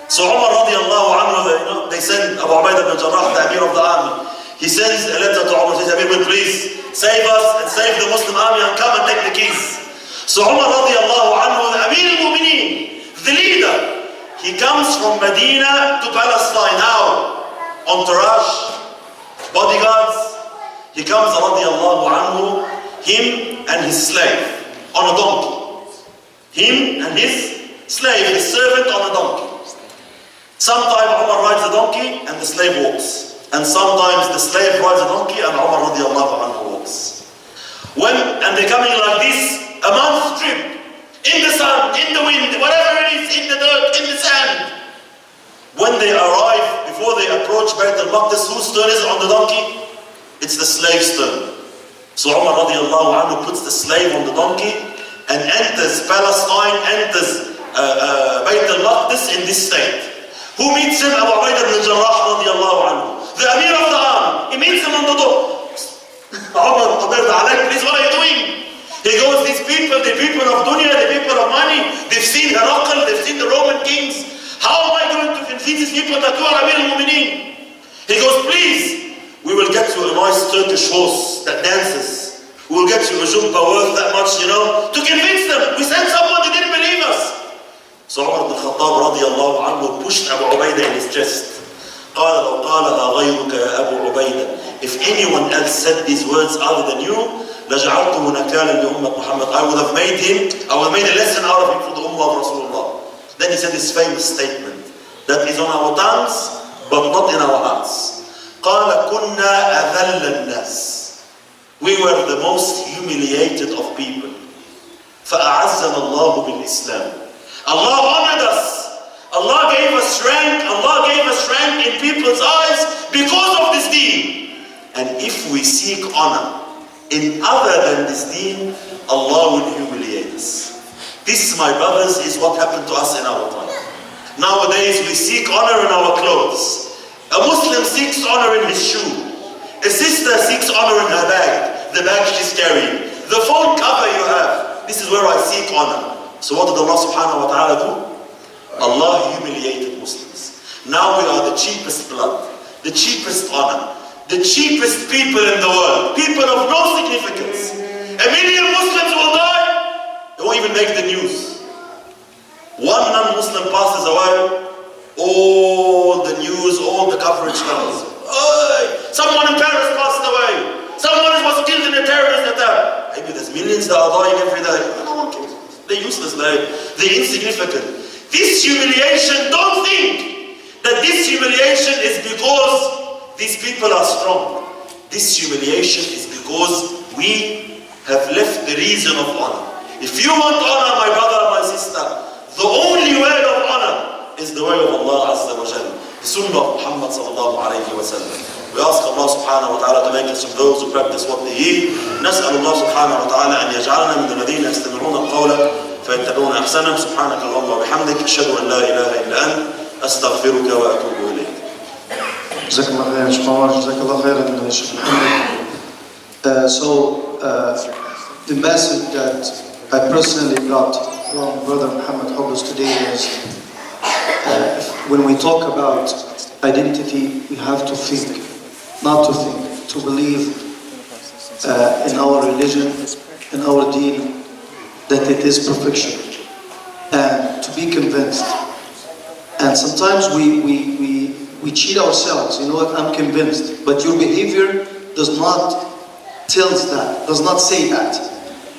So Umar radiallahu anhu, you know, they send Abu Ubaidah ibn Jarrah, the Amir of the army. He sends a letter to Umar, says, Amir, please save us and save the Muslim army and come and take the keys. So Umar radiallahu anhu, the Amir al-Mu'mineen, the leader, he comes from Medina to Palestine. How? Entourage, bodyguards. He comes radiallahu anhu, him and his slave on a donkey. Him and his slave, his servant on a donkey. Sometimes Umar rides the donkey and the slave walks. And sometimes the slave rides the donkey and Umar radiallahu anhu walks. And they're coming like this, a month's trip. In the sun, in the wind, whatever it is, in the dirt, in the sand. When they arrive, before they approach Bayt al-Maqdis, whose turn is on the donkey? It's the slave's turn. So Umar radiallahu anhu puts the slave on the donkey and enters Palestine, enters Bayt al-Maqdis in this state. Who meets him? Abu Ubaidah ibn Jarrah radiallahu anhu. The Amir of the army. He meets him on the door. Umar, please, what are you doing? He goes, these people, the people of dunya, the people of money, they've seen Herakl, they've seen the Roman kings. How am I going to convince these people that you are Amir al-Mu'mineen? He goes, please, we will get you a nice Turkish horse that dances. We will get you a jubba worth that much, you know, to convince them. We sent someone, they didn't believe us. So Umar ibn Khattab radiallahu anhu pushed Abu Ubaidah in his chest. قال لو قالها غيرك يا أبو عبيدة. If anyone else said these words other than you, لجعلته نكالا لأمة Muhammad. I would have made a lesson out of him for the Ummah of Rasulullah. Then he said this famous statement that is on our tongues but not in our hearts. قال كنا أذل الناس. We were the most humiliated of people. فأعزنا الله بالإسلام. Allah honored us. Allah gave us rank. Allah gave us rank in people's eyes because of this deen. And if we seek honor in other than this deen, Allah will humiliate us. This, my brothers, is what happened to us in our time. Nowadays, we seek honor in our clothes. A Muslim seeks honor in his shoe. A sister seeks honor in her bag, the bag she's carrying, the phone cover you have. This is where I seek honor. So what did Allah subhanahu wa ta'ala do? Allah humiliated Muslims. Now we are the cheapest blood, the cheapest honor, the cheapest people in the world, people of no significance. 1 million Muslims will die, they won't even make the news. One non-Muslim passes away, all the news, all the coverage comes. Someone in Paris passed away. Someone was killed in a terrorist attack. Maybe there's millions that are dying every day. No one cares. They're useless, they're insignificant. This humiliation, don't think that this humiliation is because these people are strong. This humiliation is because we have left the reason of honor. If you want honor, my brother, my sister, the only way of honor is the way of Allah Azza wa Jalla, the Sunnah of Muhammad sallallahu alayhi wa sallam. We ask Allah subhanahu wa ta'ala to make us from those who practice what they hear. نسأل الله سبحانه وتعالى أن يجعلنا من الذين يستمعون القول فيتبعون أحسنه. سبحانك اللهم وبحمدك أشهد أن لا إله إلا أنت أستغفرك وأتوب إليك. جزاك الله خير شيخ عمر, جزاك الله خير شيخ محمد. The message that I personally got from Brother Mohammad Hoblos today is when we talk about identity, we have to think, not to think, to believe in our religion, in our deen, that it is perfection, and to be convinced. And sometimes we cheat ourselves. You know what? I'm convinced, but your behavior does not does not say that.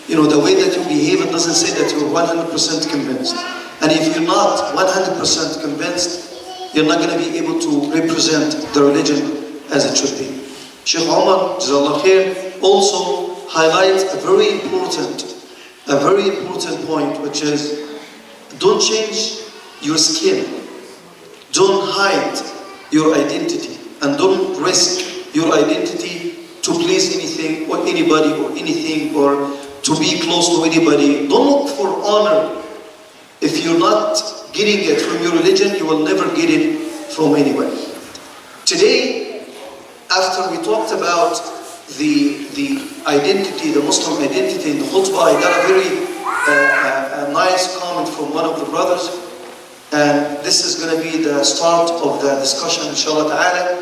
You know, the way that you behave, it doesn't say that you're 100% convinced. And if you're not 100% convinced, you're not going to be able to represent the religion as it should be. Sheikh Omar, Jazakallah Khair, also highlights a very important point, which is don't change your skin. Don't hide your identity, and don't risk your identity to please anything or anybody or anything, or to be close to anybody. Don't look for honor. If you're not getting it from your religion, you will never get it from anywhere. Today, after we talked about the identity, the Muslim identity in the khutbah, I got a very nice comment from one of the brothers, and this is going to be the start of the discussion, inshallah ta'ala,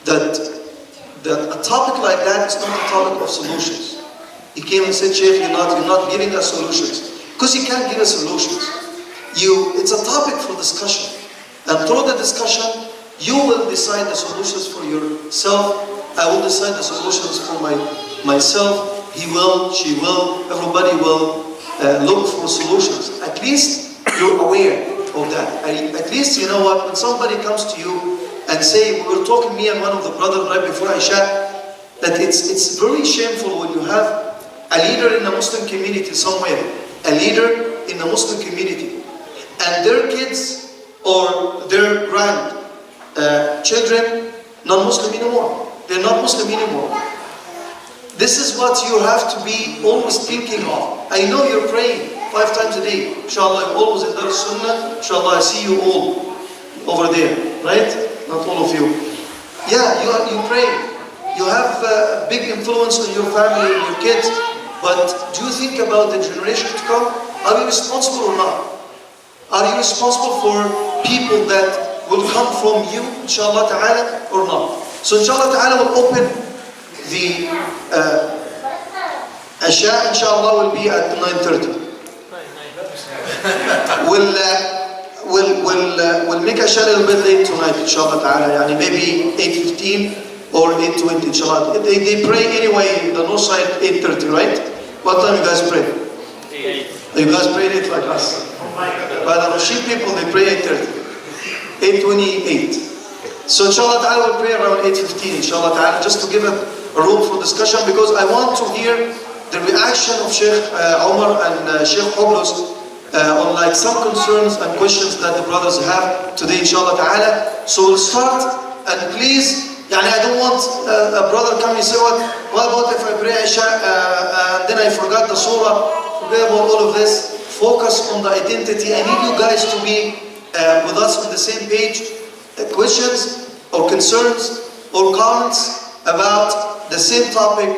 that a topic like that is not a topic of solutions. He came and said, Sheikh, you're not giving us solutions. Because you can't give us solutions. It's a topic for discussion. And through the discussion, you will decide the solutions for yourself. I will decide the solutions for myself. He will, she will, everybody will look for solutions. At least you're aware of that. At least you know what, when somebody comes to you and say, we were talking, me and one of the brothers right before Isha, that it's very shameful when you have a leader in the Muslim community somewhere, a leader in the Muslim community, and their kids or their children non-Muslim anymore. They're not Muslim anymore. This is what you have to be always thinking of. I know you're praying 5 times a day. Inshallah, you're always in Dar Sunnah. Inshallah, I see you all over there, right? Not all of you. Yeah, you pray. You have a big influence on your family and your kids. But do you think about the generation to come? Are you responsible or not? Are you responsible for people that will come from you, inshallah ta'ala, or not? So inshallah ta'ala will open the Isha, inshallah, will be at 9:30. We'll make Isha a little bit late tonight, inshallah ta'ala. Maybe 8:15 or 8:20, inshallah. They pray anyway, the north side, 8:30, right? What time you guys pray? 8. You guys pray 8 like us. But the Rashid people, they pray 8:30. 8:28. So inshallah ta'ala we'll pray around 8:15, inshallah ta'ala, just to give a room for discussion, because I want to hear the reaction of Sheikh Omar and Sheikh Hoblos on like some concerns and questions that the brothers have today, inshallah ta'ala. So we'll start, and please, I don't want a brother coming and say, what about if I pray Isha and then I forgot the surah, forget about all of this. Focus on the identity. I need you guys to be with us on the same page. Questions or concerns or comments about the same topic,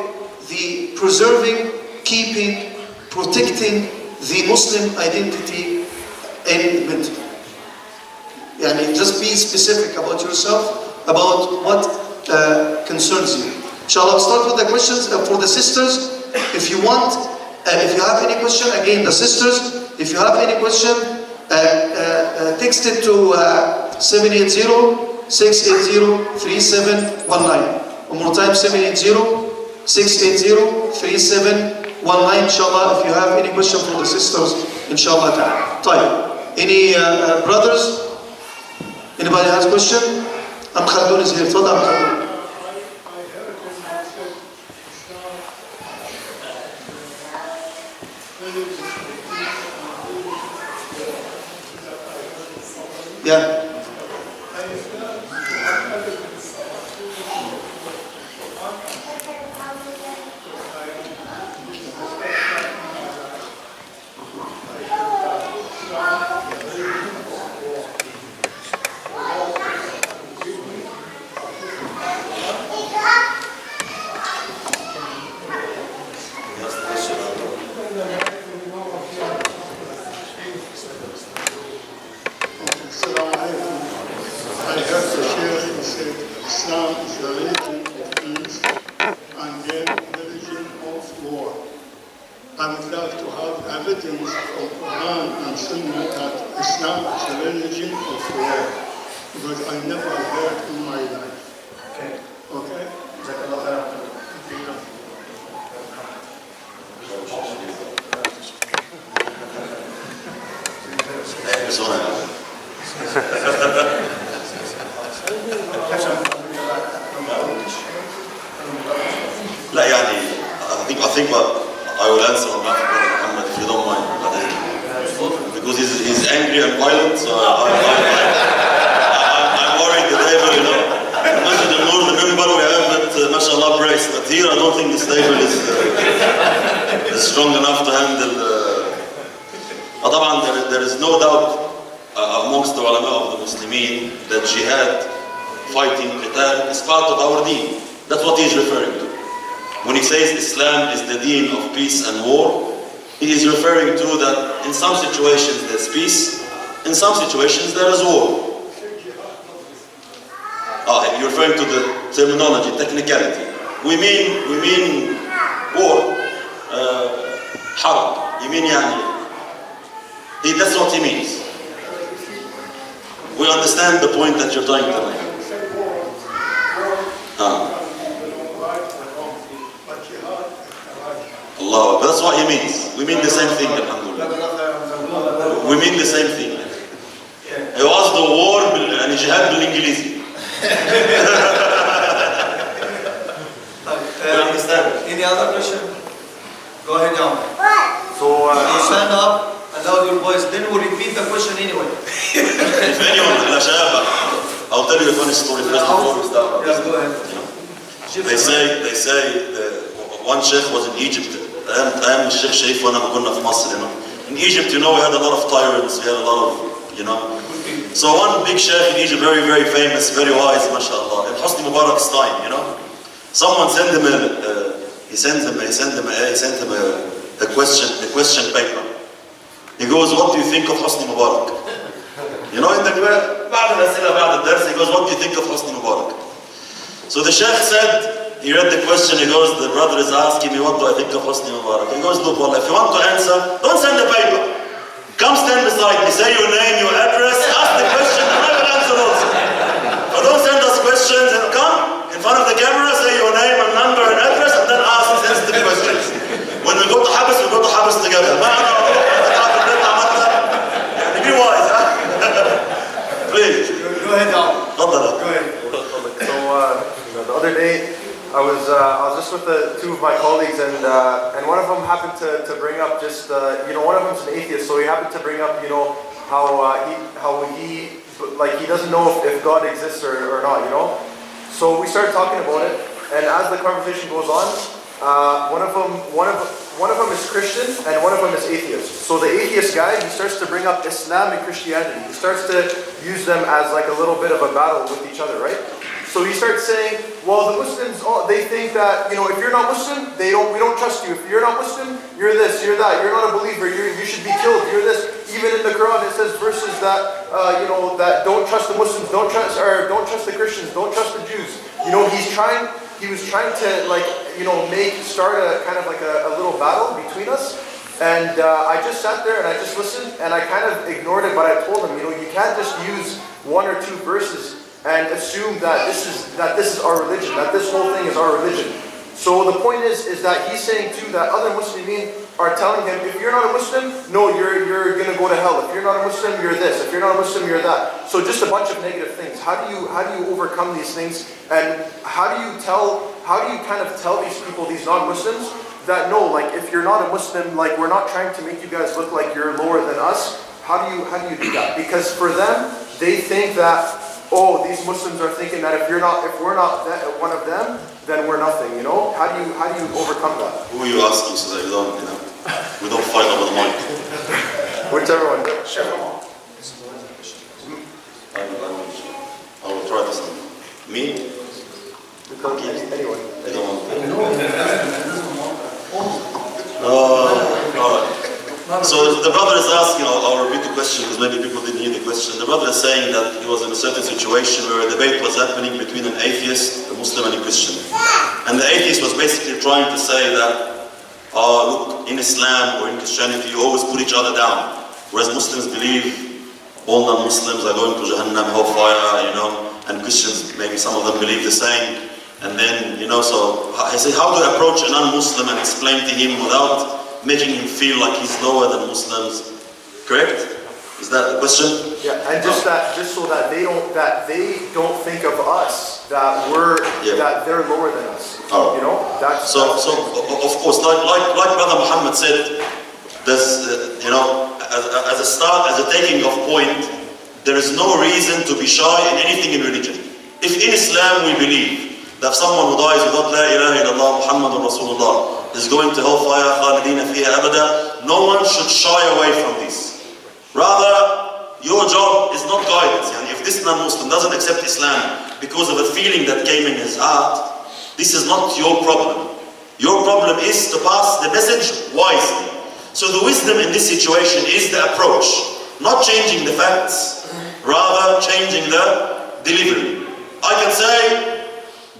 the preserving, keeping, protecting the Muslim identity in mental. Just be specific about yourself, about what concerns you. Inshallah, I'll start with the questions for the sisters. If you want, if you have any question, again, the sisters, if you have any question, text it to 780-680-3719. One more time, 780-680-3719. Inshallah, if you have any question for the sisters, inshallah ta'ala. Any brothers? Anybody has question? Khaldun is here. Tfadal, Khaldun. Yeah. Assalamu alaikum. I heard the Shaykh who said Islam is the religion of peace and then religion of war. I would like to have evidence from Quran and Sunnah that Islam is the religion of war, because I never heard in my life. Okay. Okay? لا يعني I think what I will answer on behalf of Brother Mohammad, if you don't mind, because he's angry and violent, so I'm worried that ever, you know, Masjid al-Nur, the member, we have it, mashallah, praise, but here I don't think this table is strong enough to handle. طبعا there is no doubt amongst the ulama of the Muslimin that jihad, fighting, qital, is part of our deen. That's what he is referring to. When he says Islam is the deen of peace and war, he is referring to that in some situations there's peace, in some situations there is war. You're referring to the terminology, technicality. We mean war, harb. You mean yani. That's what he means. We understand the point that you're trying to make. Allah, but that's what he means. We mean the same thing, alhamdulillah. We mean the same thing. It was the war, يعني جهاد بالإنجليزي. We understand. Any other question? Go ahead, John. So, You stand up and loud your voice, then we'll repeat the question anyway. If anyone, لا شباب, I'll tell you a funny story first before we start. Yes, go ahead. They say one sheikh was in Egypt. أيام الشيخ شريف وأنا ما كنا في مصر, you know. In Egypt, you know, we had a lot of tyrants, we had a lot of, you know. So one big sheikh in Egypt, very, very famous, very wise, mashallah, in Hosni Mubarak's time, you know. Someone sent him a question paper. He goes, what do you think of Hosni Mubarak? You know, in the بعد الأسئلة بعد الدرس, he goes, what do you think of Hosni Mubarak? So the sheikh said, he read the question, he goes, the brother is asking me, what do I think of Hosni Mubarak? He goes, look, well, if you want to answer, don't send the paper. Come stand beside me, say your name, your address, ask the question, and I will answer also. But don't send us questions, and come in front of the camera, say your name and number and address, and then ask sensitive questions. When we go to Habas, we go to Habas together. Be wise, huh? Please. Go ahead, John. Go ahead. So the other day, I was just with two of my colleagues, and one of them happened to bring up just one of them's an atheist, so he happened to bring up how he doesn't know if God exists or not, you know. So we started talking about it, and as the conversation goes on, one of them is Christian and one of them is atheist. So the atheist guy, he starts to bring up Islam and Christianity. He starts to use them as like a little bit of a battle with each other, right? So he starts saying, well, the Muslims, they think that, if you're not Muslim, we don't trust you. If you're not Muslim, you're this, you're that, you're not a believer, you should be killed, you're this. Even in the Quran, it says verses that, that don't trust the Muslims, don't trust the Christians, don't trust the Jews. He was trying to start a kind of like a little battle between us. And I just sat there and I just listened and I kind of ignored it, but I told him, you can't just use one or two verses and assume that this is our religion, that this whole thing is our religion. So the point is that he's saying too that other Muslimin are telling him, if you're not a Muslim, no, you're gonna go to hell. If you're not a Muslim, you're this. If you're not a Muslim, you're that. So just a bunch of negative things. How do you overcome these things? And how do you kind of tell these people, these non-Muslims, that no, like if you're not a Muslim, like we're not trying to make you guys look like you're lower than us. How do you do that? Because for them, they think that, oh, these Muslims are thinking that if we're not one of them, then we're nothing, you know? How do you overcome that? Who are you asking so that we don't fight over the mic? Whichever one. I will try this one. Me? Anyone. You don't want alright. So the brother is asking, I'll repeat the question because maybe people didn't hear the question. The brother is saying that he was in a certain situation where a debate was happening between an atheist, a Muslim and a Christian. And the atheist was basically trying to say that, look, in Islam or in Christianity you always put each other down. Whereas Muslims believe all non-Muslims are going to Jahannam, hellfire, and Christians, maybe some of them believe the same. And then, so I say, how do I approach a non-Muslim and explain to him without making him feel like he's lower than Muslims? Correct? Is that the question? Yeah, and just so that they don't think of us that that they're lower than us. Oh. That's so of course, like Brother Mohammad said, there's as a start, as a taking off point, there is no reason to be shy in anything in religion. If in Islam we believe that someone who dies without La ilaha illallah Muhammadun Rasulullah is going to hellfire, khalidina fiha abada, no one should shy away from this. Rather, your job is not guidance. And if this non-Muslim doesn't accept Islam because of a feeling that came in his heart, this is not your problem. Your problem is to pass the message wisely. So the wisdom in this situation is the approach, not changing the facts, rather changing the delivery. I can say,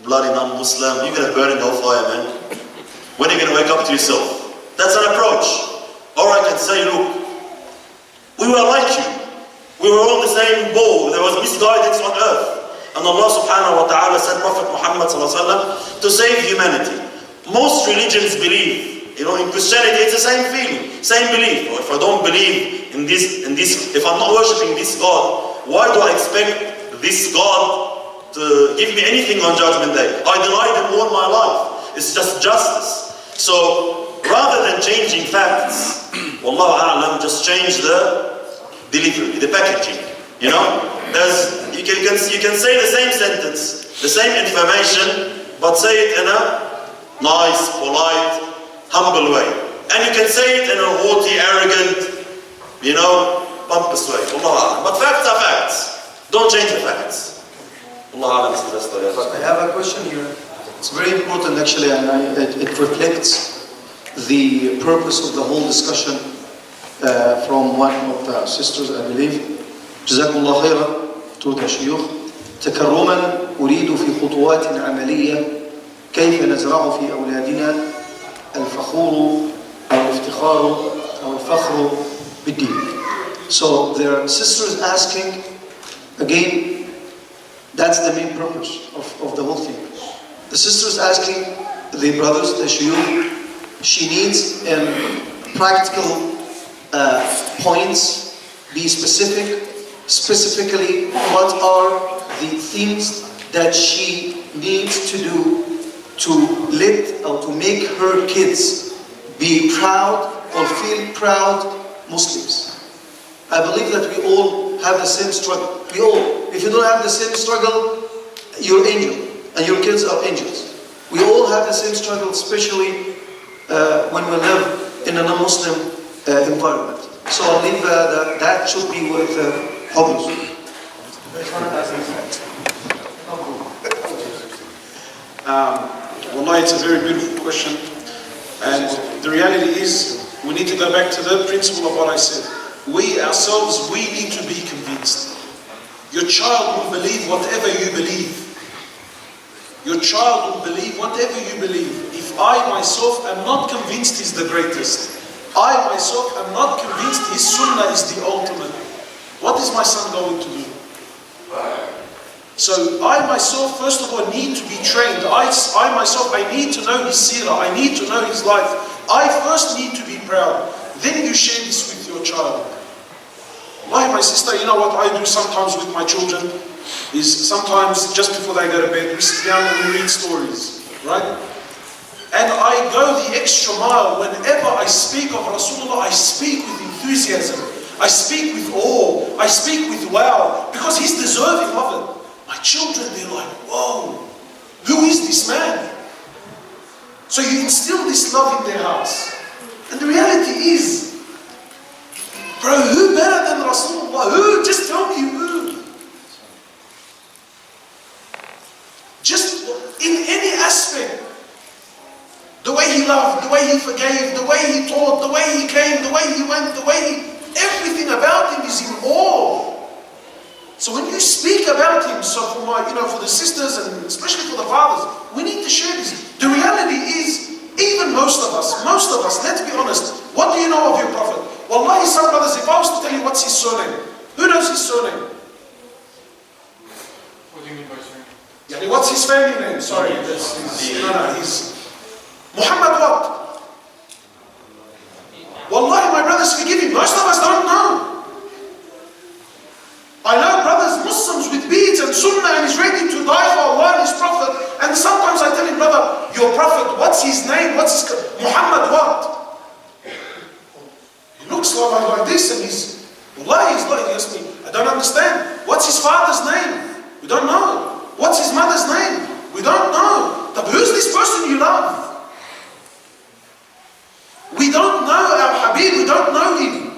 bloody non-Muslim, you're going to burn in hellfire, man. When are you going to wake up to yourself? That's an approach. Or I can say, look, we were like you. We were all the same boat. There was misguidance on earth. And Allah subhanahu wa ta'ala sent Prophet Muhammad to save humanity. Most religions believe, in Christianity it's the same feeling, same belief. Or if I don't believe in this, if I'm not worshipping this God, why do I expect this God to give me anything on Judgment Day? I denied him all my life. It's just justice. So rather than changing facts, Wallahu a'lam, just change the delivery, the packaging. You can say the same sentence, the same information, but say it in a nice, polite, humble way. And you can say it in a haughty, arrogant, pompous way. Wallahu a'lam. But facts are facts. Don't change the facts. Wallahu a'lam. I have a question here. It's very important actually, and it reflects the purpose of the whole discussion from one of the sisters, I believe. جزاكم الله خيرا to the شيوخ. تكرما أريد في خطوات عملية كيف نزرع في أولادنا الفخور أو الافتخار أو الفخر بالدين. So their sister is asking, again, that's the main purpose of the whole thing. The sister is asking the brothers, the shuyukh, she needs in practical points, be specifically what are the things that she needs to do to let or to make her kids be proud or feel proud Muslims. I believe that we all have the same struggle. We all. If you don't have the same struggle, you're angel, and your kids are angels. We all have the same struggle, especially when we live in a non-Muslim environment. So I'll leave that should be with Hoblos. Wallahi, it's a very beautiful question. And the reality is, we need to go back to the principle of what I said. We ourselves, we need to be convinced. Your child will believe whatever you believe. Your child will believe whatever you believe. If I myself am not convinced he's the greatest, I myself am not convinced his sunnah is the ultimate, what is my son going to do? So I myself, first of all, need to be trained. I myself, I need to know his seerah. I need to know his life. I first need to be proud. Then you share this with your child. Why, my sister, you know what I do sometimes with my children? Is sometimes just before they go to bed, we sit down and we read stories, right? And I go the extra mile. Whenever I speak of Rasulullah, I speak with enthusiasm. I speak with awe. I speak with wow. because he's deserving of it. My children, they're like, whoa, who is this man? So you instill this love in their hearts. And the reality is, bro, who better than Rasulullah? Who? Just tell me who. Just in any aspect. The way he loved, the way he forgave, the way he taught, the way he came, the way he went, everything about him is in awe. So when you speak about him, so for for the sisters and especially for the fathers, we need to share this. The reality is, even most of us, let's be honest, what do you know of your Prophet? Wallahi, some brothers, if I was to tell you what's his surname, who knows his surname? What do you mean by surname? Yani, what's his family name? Sorry, he's Mohamad what? Wallahi, my brothers, forgive me, most of us don't know. I know brothers, Muslims with beads and sunnah, and he's ready to die for Allah and his Prophet. And sometimes I tell him, brother, your Prophet, what's his name? Muhammad what? He looks like this, and Wallahi, he's like, he asks me, I don't understand. What's his father's name? We don't know. What's his mother's name? We don't know. But who's this person you love? We don't know our Habib, we don't know him.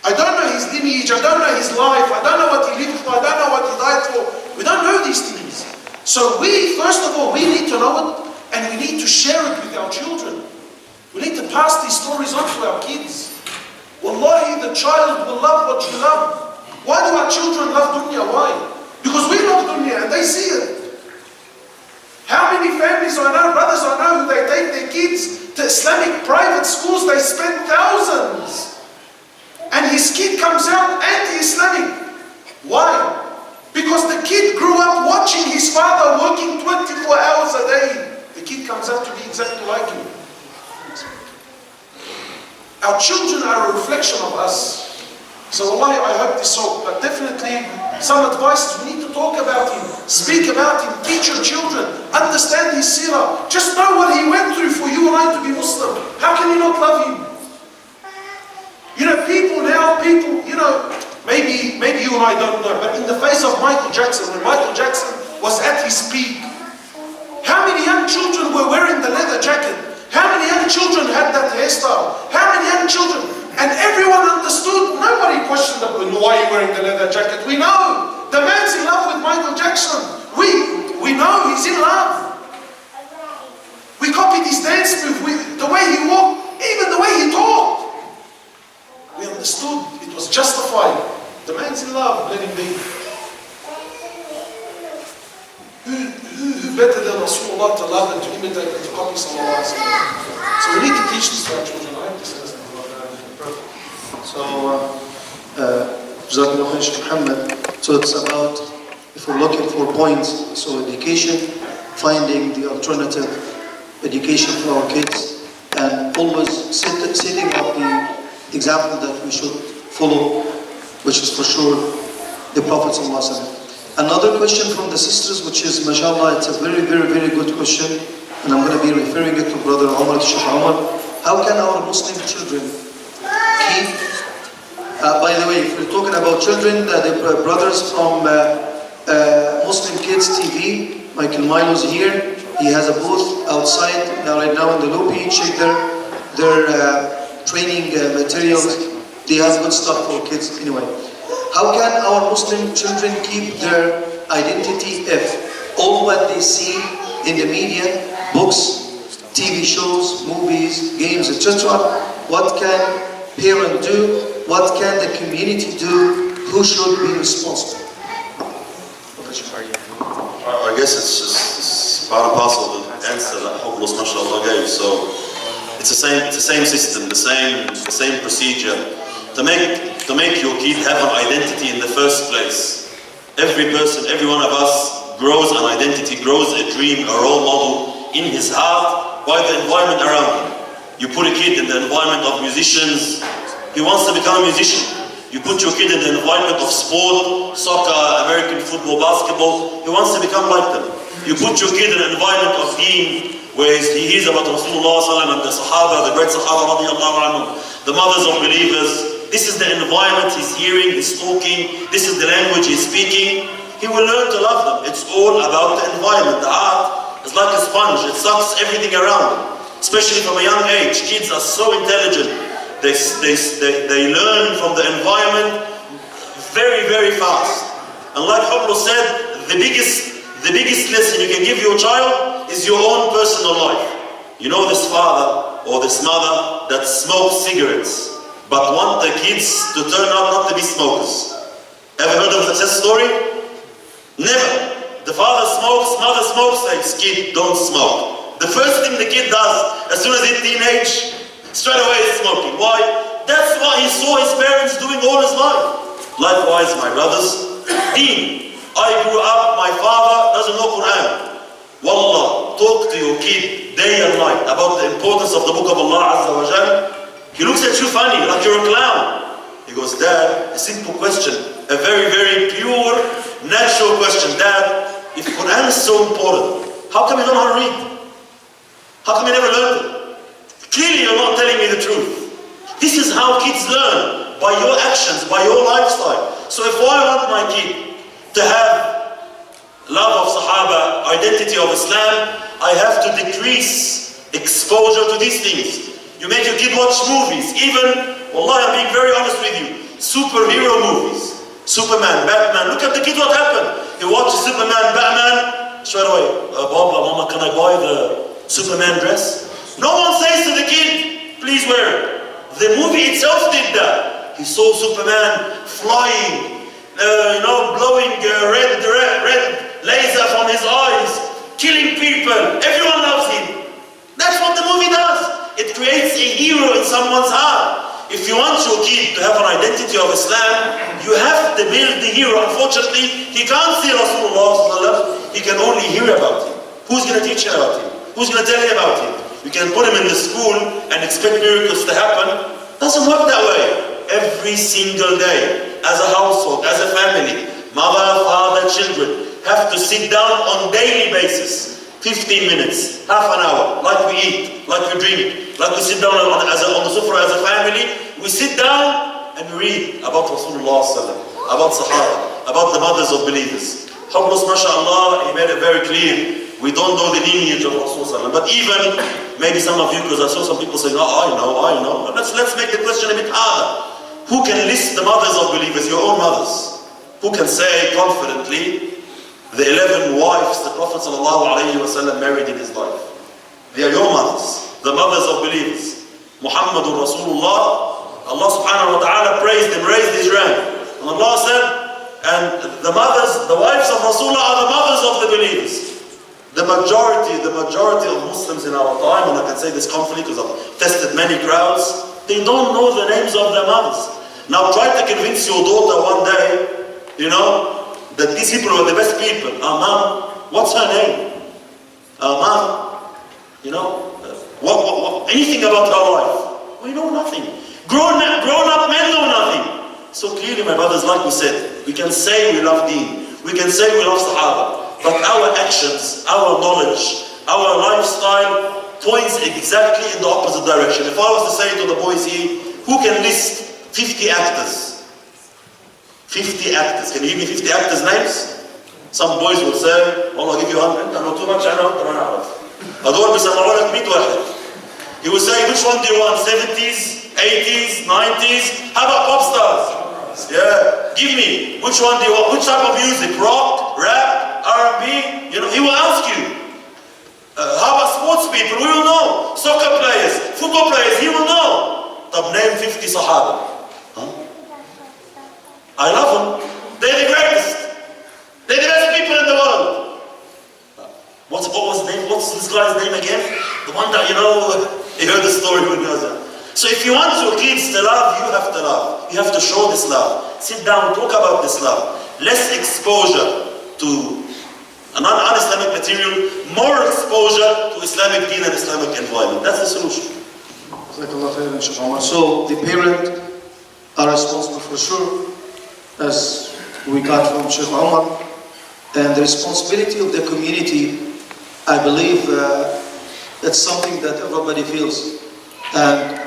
I don't know his lineage, I don't know his life, I don't know what he lived for, I don't know what he died for. We don't know these things. So first of all, we need to know it, and we need to share it with our children. We need to pass these stories on to our kids. Wallahi, the child will love what you love. Why do our children love dunya? Why? Because we love dunya and they see it. How many families I know, brothers I know, who they take their kids to Islamic private schools, they spend thousands. And his kid comes out anti-Islamic. Why? Because the kid grew up watching his father working 24 hours a day. The kid comes out to be exactly like him. Our children are a reflection of us. So wallahi, I hope this helps. But definitely, some advice is we need to talk about him, speak about him, teach your children, understand his seerah. Just know what he went through for you and I to be Muslim. How can you not love him? People, maybe you and I don't know, but in the face of Michael Jackson, when Michael Jackson was at his peak, how many young children were wearing the leather jacket? How many young children had that hairstyle? How many young children? And everyone understood, nobody questioned why are you wearing the leather jacket? We know, the man's in love with Michael Jackson. We know he's in love. We copied his dance move, the way he walked, even the way he talked. We understood it was justified. The man's in love, let him be. Who better than Rasulullah to love and to imitate and to copy Sallallahu Alaihi Wasallam? So we need to teach this to our children. I hope this is So it's about, if we're looking for points, so education, finding the alternative education for our kids, and always setting up the example that we should follow, which is for sure the Prophet ﷺ. Another question from the sisters, which is, mashallah, it's a very, very, very good question, and I'm going to be referring it to Brother Omar, Sheikh Omar. How can our Muslim children keep, by the way, if we're talking about children, the brothers from Muslim Kids TV, Michael Milo's here, he has a booth outside, right now in the lobby, check their training materials. They have good stuff for kids anyway. How can our Muslim children keep their identity if all what they see in the media, books, TV shows, movies, games, etc., what can parents do? What can the community do? Who should be responsible? I guess it's part and parcel of the answer that Hoblos mashallah gave. So it's the same system, the same procedure to make your kid have an identity in the first place. Every person, every one of us grows an identity, grows a dream, a role model in his heart by the environment around him. You put a kid in the environment of musicians, he wants to become a musician. You put your kid in the environment of sport, soccer, American football, basketball, he wants to become like them. You put your kid in an environment of deen, where he hears about Rasulullah and the Sahaba, the great Sahaba radiallahu anhu, the mothers of believers, this is the environment he's hearing, he's talking, this is the language he's speaking, he will learn to love them. It's all about the environment. The heart is like a sponge, it sucks everything around. Especially from a young age, kids are so intelligent. They learn from the environment very, very fast. And like Hoblos said, the biggest lesson you can give your child is your own personal life. You know this father or this mother that smokes cigarettes, but want the kids to turn out not to be smokers. Ever heard of a success story? Never. The father smokes, mother smokes, says, kid, don't smoke. The first thing the kid does, as soon as he's teenage, straight away is smoking. Why? That's what he saw his parents doing all his life. Likewise, my brothers, deen. I grew up, my father doesn't know Quran. Wallah, talk to your kid day and night about the importance of the book of Allah Azza wa Jal. He looks at you funny, like you're a clown. He goes, Dad, a simple question, a very, very pure, natural question. Dad, if Quran is so important, how come you don't know how to read? How come you never learned it? Clearly you're not telling me the truth. This is how kids learn, by your actions, by your lifestyle. So if I want my kid to have love of Sahaba, identity of Islam, I have to decrease exposure to these things. You make your kid watch movies, even, Wallah, I'm being very honest with you, superhero movies. Superman, Batman, look at the kid what happened. He watches Superman, Batman, straight away, Baba, Mama, can I buy the Superman dress? No one says to the kid, please wear it. The movie itself did that. He saw Superman flying, blowing red laser from his eyes, killing people. Everyone loves him. That's what the movie does. It creates a hero in someone's heart. If you want your kid to have an identity of Islam, you have to build the hero. Unfortunately, he can't see Rasulullah, he can only hear about him. Who's going to teach him about him? Who's going to tell you about him? You can put him in the school and expect miracles to happen. Doesn't work that way. Every single day, as a household, as a family, mother, father, children, have to sit down on daily basis. 15 minutes, half an hour, like we eat, like we drink, like we sit down on the sofa as a family. We sit down and read about Rasulullah, about Sahaba, about the mothers of believers. Hoblos, mashallah, he made it very clear. We don't know the lineage of Rasulullah. But even, maybe some of you, because I saw some people saying, oh, I know. Let's make the question a bit harder. Who can list the mothers of believers, your own mothers? Who can say confidently, the 11 wives the Prophet ﷺ married in his life? They are your mothers, the mothers of believers. Muhammadur Rasulullah, Allah subhanahu wa ta'ala praised him, raised his rank. And Allah said, and the mothers, the wives of Rasulullah are the mothers of the believers. The majority of Muslims in our time, and I can say this confidently because I've tested many crowds, they don't know the names of their mothers. Now try to convince your daughter one day, that these people are the best people. Mom, what's her name? Mom, anything about her life? We know nothing. Grown up men know nothing. So clearly, my brothers, like we said, we can say we love Deen, we can say we love Sahaba, but our actions, our knowledge, our lifestyle points exactly in the opposite direction. If I was to say to the boys here, who can list 50 actors? 50 actors. Can you give me 50 actors' names? Some boys will say, well, I'll give you 100. I know too much, I know, but I don't know. هذول بيسمعوا لك 100 واحد. He will say, which one do you want? 70s, 80s, 90s? How about pop stars? Yeah, give me. Which one do you want? Which type of music? Rock, rap, R&B? He will ask you. How about sports people? We will know. Soccer players, football players, he will know. طب name 50 Sahaba. I love them. They're the greatest. They're the best people in the world. What was his name? What's this guy's name again? The one that, he heard the story when he was there. So if you want your kids to love, you have to love. You have to show this love. Sit down, talk about this love. Less exposure to a non-Islamic material, more exposure to Islamic deen and Islamic environment. That's the solution. So the parent are responsible for sure, as we got from Sheikh Omar, and the responsibility of the community, I believe it's something that everybody feels. And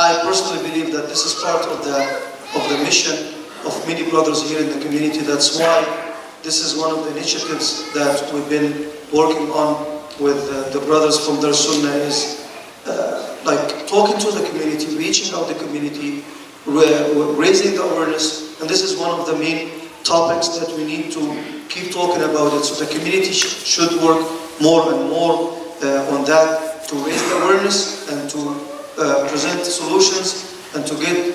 I personally believe that this is part of the mission of many brothers here in the community. That's why this is one of the initiatives that we've been working on with the brothers from Dar Sunnah, is like talking to the community, reaching out the community, raising the awareness, and this is one of the main topics that we need to keep talking about it. So the community should work more and more on that, to raise the awareness and to present solutions and to get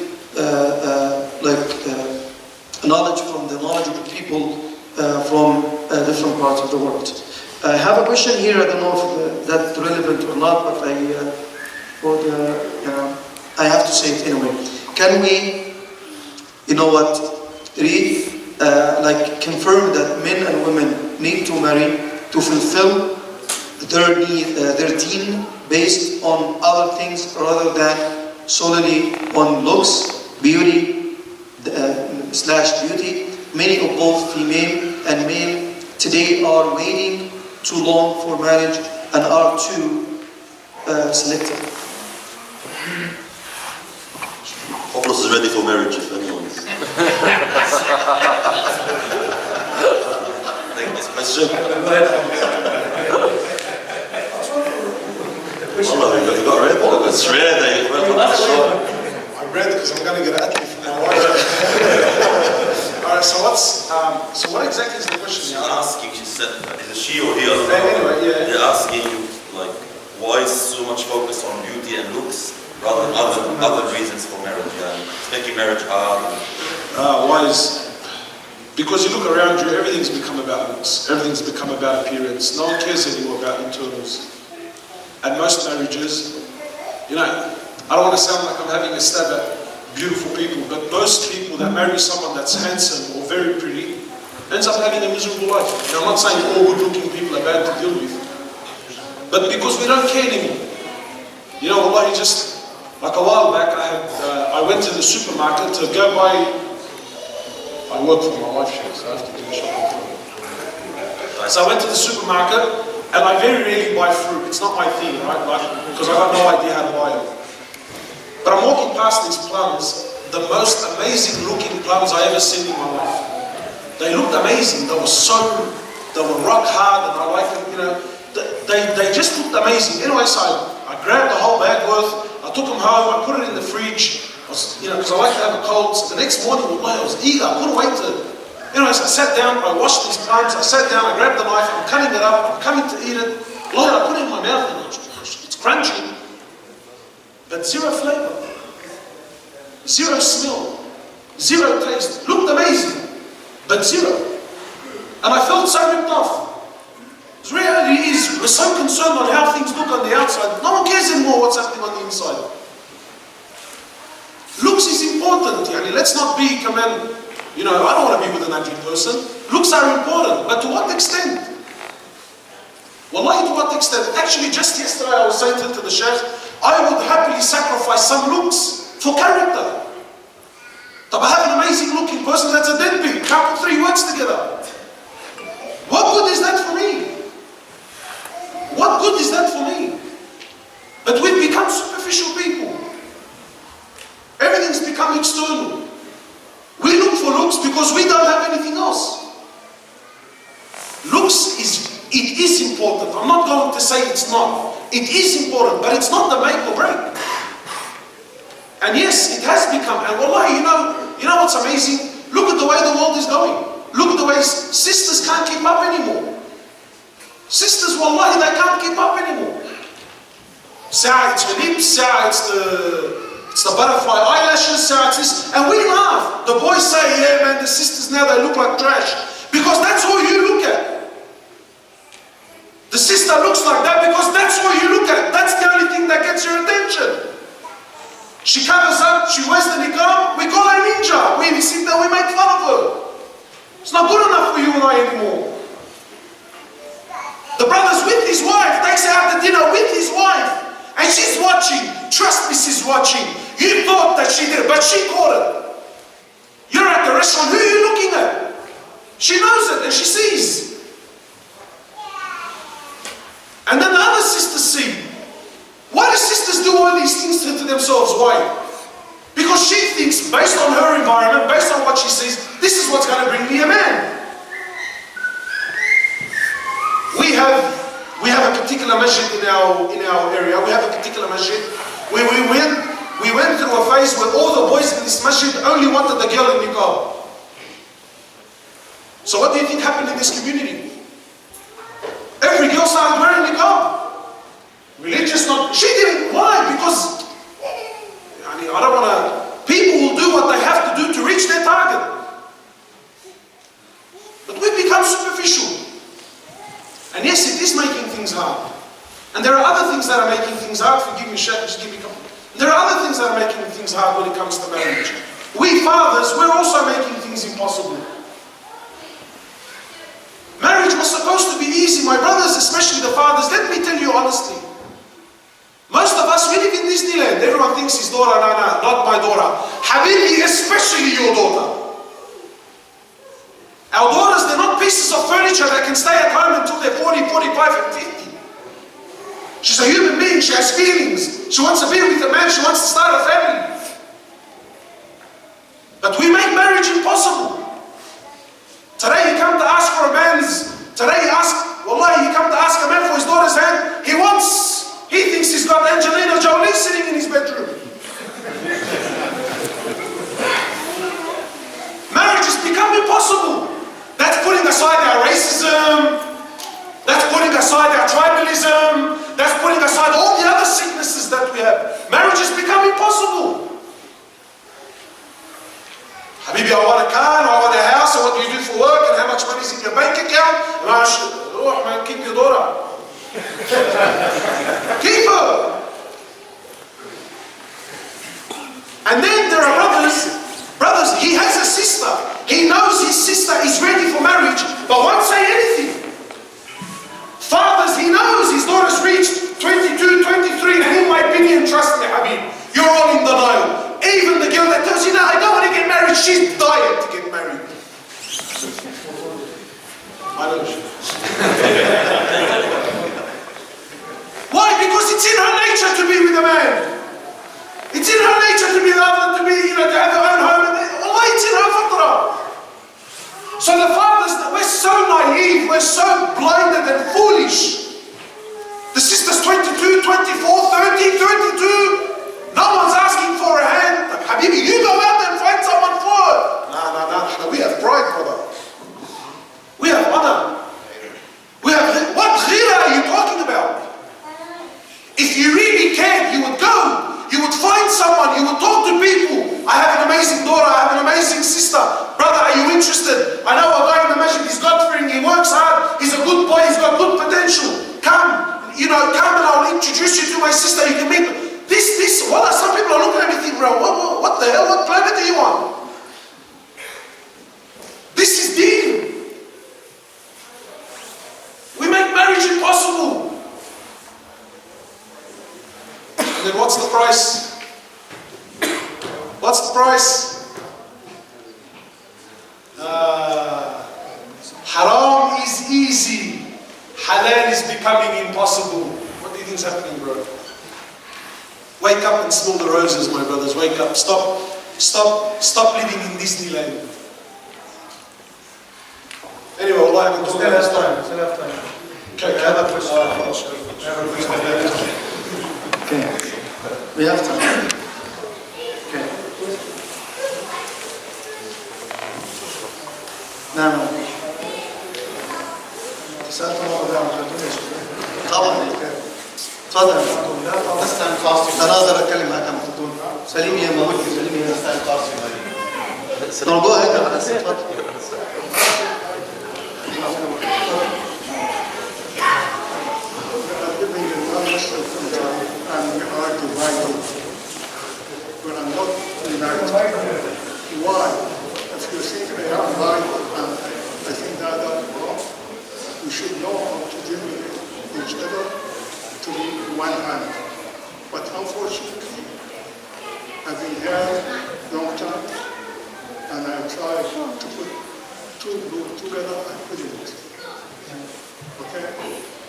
knowledge from the knowledgeable people from different parts of the world. I have a question here. I don't know if that's relevant or not, but I have to say it anyway. Can we, confirm that men and women need to marry to fulfill their deen based on other things rather than solely on looks, beauty / beauty? Many of both female and male today are waiting too long for marriage and are too selective. Hoblos is ready for marriage if anyone is. Take this question. Allah, you got red? It's rare that you went on the show. I'm red because I'm going to get athlete from my wife. Alright, so what exactly is the question? She's asking, she said, is it she or he? Anyway, yeah. They're asking you, why is so much focus on beauty and looks rather than other reasons for marriage? It's making marriage hard. Why is... Because you look around you, everything's become about looks. Everything's become about appearance. No one cares anymore about internals. And most marriages, I don't want to sound like I'm having a stab at beautiful people, but most people that marry someone that's handsome or very pretty ends up having a miserable life. I'm not saying all good-looking people are bad to deal with, but because we don't care anymore. Wallahi, just like a while back, I went to the supermarket to go buy. I work for my wife, so I have to do the shopping. So I went to the supermarket, and I very rarely buy fruit. It's not my thing, right? Because I have no idea how to buy it. But I'm walking past these plums, the most amazing looking plums I ever seen in my life. They looked amazing. They were rock hard, and I like them, They just looked amazing. Anyway, so I grabbed the whole bag worth, I took them home, I put it in the fridge, because I like to have a cold. So the next morning, I was eager, I couldn't wait to... Anyways, I sat down, I washed these plums, I sat down, I grabbed the knife, I'm cutting it up, I'm coming to eat it. Lord, I put it in my mouth, and it's crunchy, but zero flavor, zero smell, zero taste. Looked amazing, but zero. And I felt so ripped off. The reality is, we're so concerned on how things look on the outside, no one cares anymore what's happening on the inside. Looks is important, let's not be, I don't want to be with an ugly person. Looks are important, but to what extent? Wallahi, to what extent? Actually, just yesterday I was saying to the Shaykh, I would happily sacrifice some looks for character. But I have an amazing looking person that's a deadbeat, can't put 3 words together. What good is that for me? What good is that for me? But we've become superficial people. Everything's become external. We look for looks because we don't have anything else. Looks is important. I'm not going to say it's not. It is important, but it's not the make or break. And yes, it has become, and wallahi, you know what's amazing? Look at the way the world is going. Look at the way sisters can't keep up anymore. Sisters, wallahi, they can't keep up anymore. Sa'a it's your lips, sa'a it's the butterfly eyelashes, sa'a it's this, and we laugh. The boys say, yeah man, the sisters now, they look like trash. Because that's all you look at. The sister looks like that because that's all you look at. That's the only thing that gets your attention. She covers up, she wears the niqab, we call her ninja. We sit there, we make fun of her. It's not good enough for you and I anymore. The brother's with his wife, takes her out to dinner with his wife, and she's watching. Trust me, she's watching. You thought that she did, but she caught it. You're at the restaurant, who are you looking at? She knows it and she sees. And then the other sisters see. Why do sisters do all these things to themselves? Why? Because she thinks, based on her environment, based on what she sees, this is what's going to bring me a man. We have a particular masjid in our area. We have a particular masjid where we went through a phase where all the boys in this masjid only wanted the girl in niqab. So what do you think happened in this community? Every girl started wearing niqab. Religious, not... She didn't. Why? Because I don't want to... People will do what they have to do to reach their target. But we've become superficial. And yes, it is making things hard. And there are other things that are making things hard. Forgive me, Sheikh, just give me a couple. There are other things that are making things hard when it comes to marriage. We fathers, we're also making things impossible. Marriage was supposed to be easy. My brothers, especially the fathers, let me tell you honestly. Most of us, we live in Disneyland. Everyone thinks his daughter, no, not my daughter. Habibi, especially your daughter. Our daughters, they're not pieces of furniture that can stay at home until they're 40, 45 and 50. She's a human being, she has feelings. She wants to be with a man, she wants to start a family. But we make marriage impossible. Today you come to ask for a man's, you come to ask a man for his daughter's hand, he thinks he's got Angelina Jolie sitting in his bedroom. Marriage has become impossible. That's putting aside our racism, that's putting aside our tribalism, that's putting aside all the other sicknesses that we have. Marriage has become impossible. Habibi, I want a car, I want a house, and what do you do for work, and how much money is in your bank account? And man, keep your daughter. Keep her. And then there are brothers, he has a sister. He knows his sister is ready for marriage, but won't say anything. Fathers, he knows his daughter's reached 22, 23, and in my opinion, trust me, Habib, you're all in denial. Even the girl that tells you, no, I don't want to get married, she's dying to get married. I don't know. Why? Because it's in her nature to be with a man. It's in her nature to be loved and to be, to have her own home. Allah, it's in her fitrah. So the fathers, we're so naive, we're so blinded and foolish. The sister's 22, 24, 30, 32. No one's asking for a hand. Habibi, you go out and find someone for her. No. We have pride, brother. We have honor. We have... What ghira are you talking about? If you really cared, you would go. You would find someone. You would talk to people. I have an amazing daughter. I have an amazing sister. Brother, are you interested? I know a guy in the masjid. He's God-fearing. He works hard. He's a good boy. He's got good potential. Come and I'll introduce you to my sister. You can meet her. What are some people are looking at me thinking, bro, what the hell? What planet are you on? This is deen. We make marriage impossible. And then what's the price? What's the price? Haram is easy. Halal is becoming impossible. What do you think is happening, bro? Wake up and smell the roses, my brothers. Wake up. Stop living in Disneyland. Anyway, Allah, I can talk about time. Still have time. Okay, I have a question. Okay. We have time. Okay. نعم. سألت الله عن طبعا. تفضل. أنا أقدر أتكلم معك عن فتون. سليمي يا موجود. سليمي يا موضوع هيك على أساس تفضل. But I'm not united. Why? If you think they are right, I think that wrong. We should know how to deal with each other to be one hand. But unfortunately, I've been here a long time, and I tried to put two groups together, I couldn't. Okay?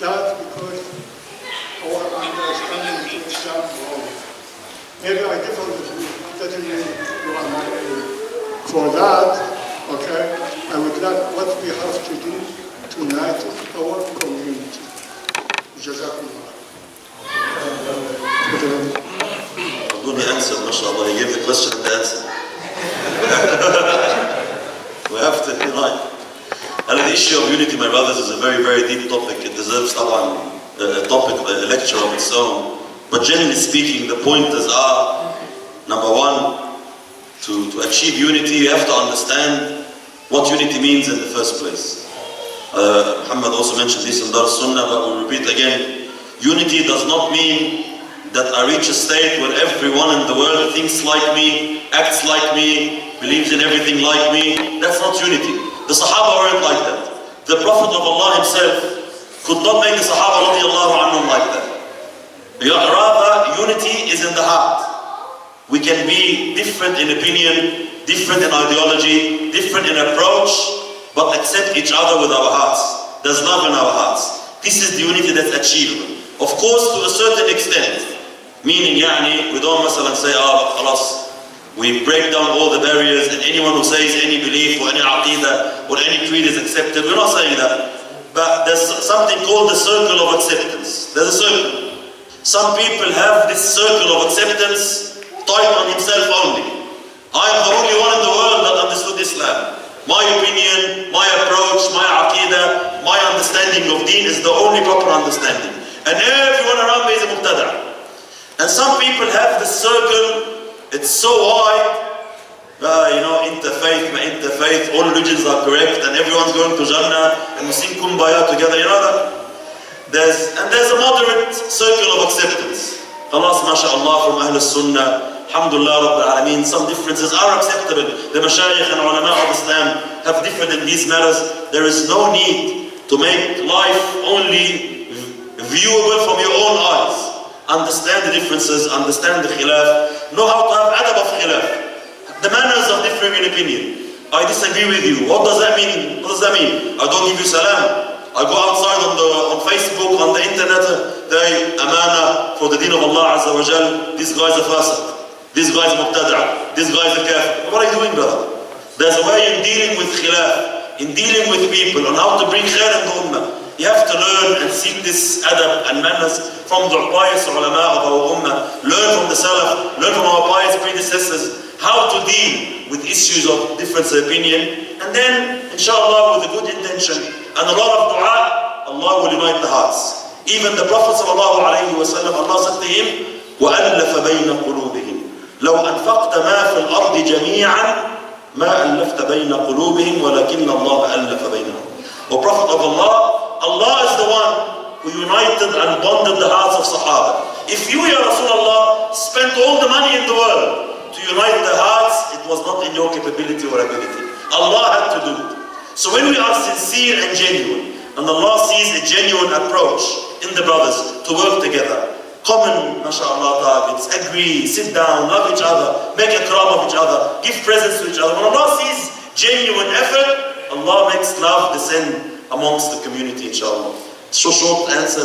That's because our understanding is Islam wrong. maybe I differ with you. Doesn't mean you are my enemy. For that, okay, I would like what we have to do to unite our community. Jazakumullah. Abdul answer, mashallah. He gave the question and the answer. We have to unite. And the issue of unity, my brothers, is a very, very deep topic. It deserves a topic, a lecture of its own. But generally speaking, the pointers are, number one, to achieve unity, you have to understand what unity means in the first place. Muhammad also mentioned this in Dar Sunnah, but we'll repeat again. Unity does not mean that I reach a state where everyone in the world thinks like me, acts like me, believes in everything like me. That's not unity. The Sahaba weren't like that. The Prophet of Allah himself could not make the Sahaba radiallahu anhum like that. Rather, unity is in the heart. We can be different in opinion, different in ideology, different in approach, but accept each other with our hearts. There's love in our hearts. This is the unity that's achievable. Of course, to a certain extent. Meaning, we don't say, خلاص, we break down all the barriers and anyone who says any belief or any aqidah or any creed is accepted. We're not saying that. But there's something called the circle of acceptance. There's a circle. Some people have this circle of acceptance tied on himself only. I am the only one in the world that understood Islam. My opinion, my approach, my aqidah, my understanding of deen is the only proper understanding. And everyone around me is a mubtada'. And some people have this circle, it's so wide, interfaith, all religions are correct, and everyone's going to Jannah, and we sing Kumbaya together, that. There's a moderate circle of acceptance. Khalas, mashallah, from Ahl Sunnah, alhamdulillah, Rabbil Alameen, some differences are acceptable. The mashayikh and ulama of Islam have differed in these matters. There is no need to make life only viewable from your own eyes. Understand the differences, understand the khilaf, know how to have adab of khilaf, the manners of differing opinion. I disagree with you. What does that mean? What does that mean? I don't give you salam. I go outside on Facebook, on the internet, they amana for the deen of Allah Azza wa Jal. This guy's a fasiq. This guy's a mubtada'. This guy's a kafir. What are you doing, brother? There's a way in dealing with khilaf, in dealing with people, on how to bring khair in the ummah. You have to learn and seek this adab and manners from the pious ulama of our ummah. Learn from the salaf, learn from our pious predecessors how to deal with issues of difference of opinion. And then, inshallah, with a good intention and a lot of dua, Allah will unite the hearts. Even the Prophet sallallahu alayhi wa sallam, Allah said to him, وَأَلَّفَ بَيْنَ قُلُوبِهِمْ لَوْ أَنفَقْتَ مَا فِي الْأَرْضِ جَمِيعًا مَا أَلَّفْتَ بَيْنَ قُلُوبِهِمْ وَلَكِنَّ اللَّهَ أَلَّفَ بَيْنَهُمْ. O Prophet of Allah, Allah is the one who united and bonded the hearts of Sahaba. If you, Ya Rasulullah, spent all the money in the world to unite the hearts, it was not in your capability or ability. Allah had to do it. So when we are sincere and genuine, and Allah sees a genuine approach in the brothers to work together, common, mashallah, targets, agree, sit down, love each other, make ikram of each other, give presents to each other. When Allah sees genuine effort, Allah makes love descend amongst the community, inshallah. Short answer,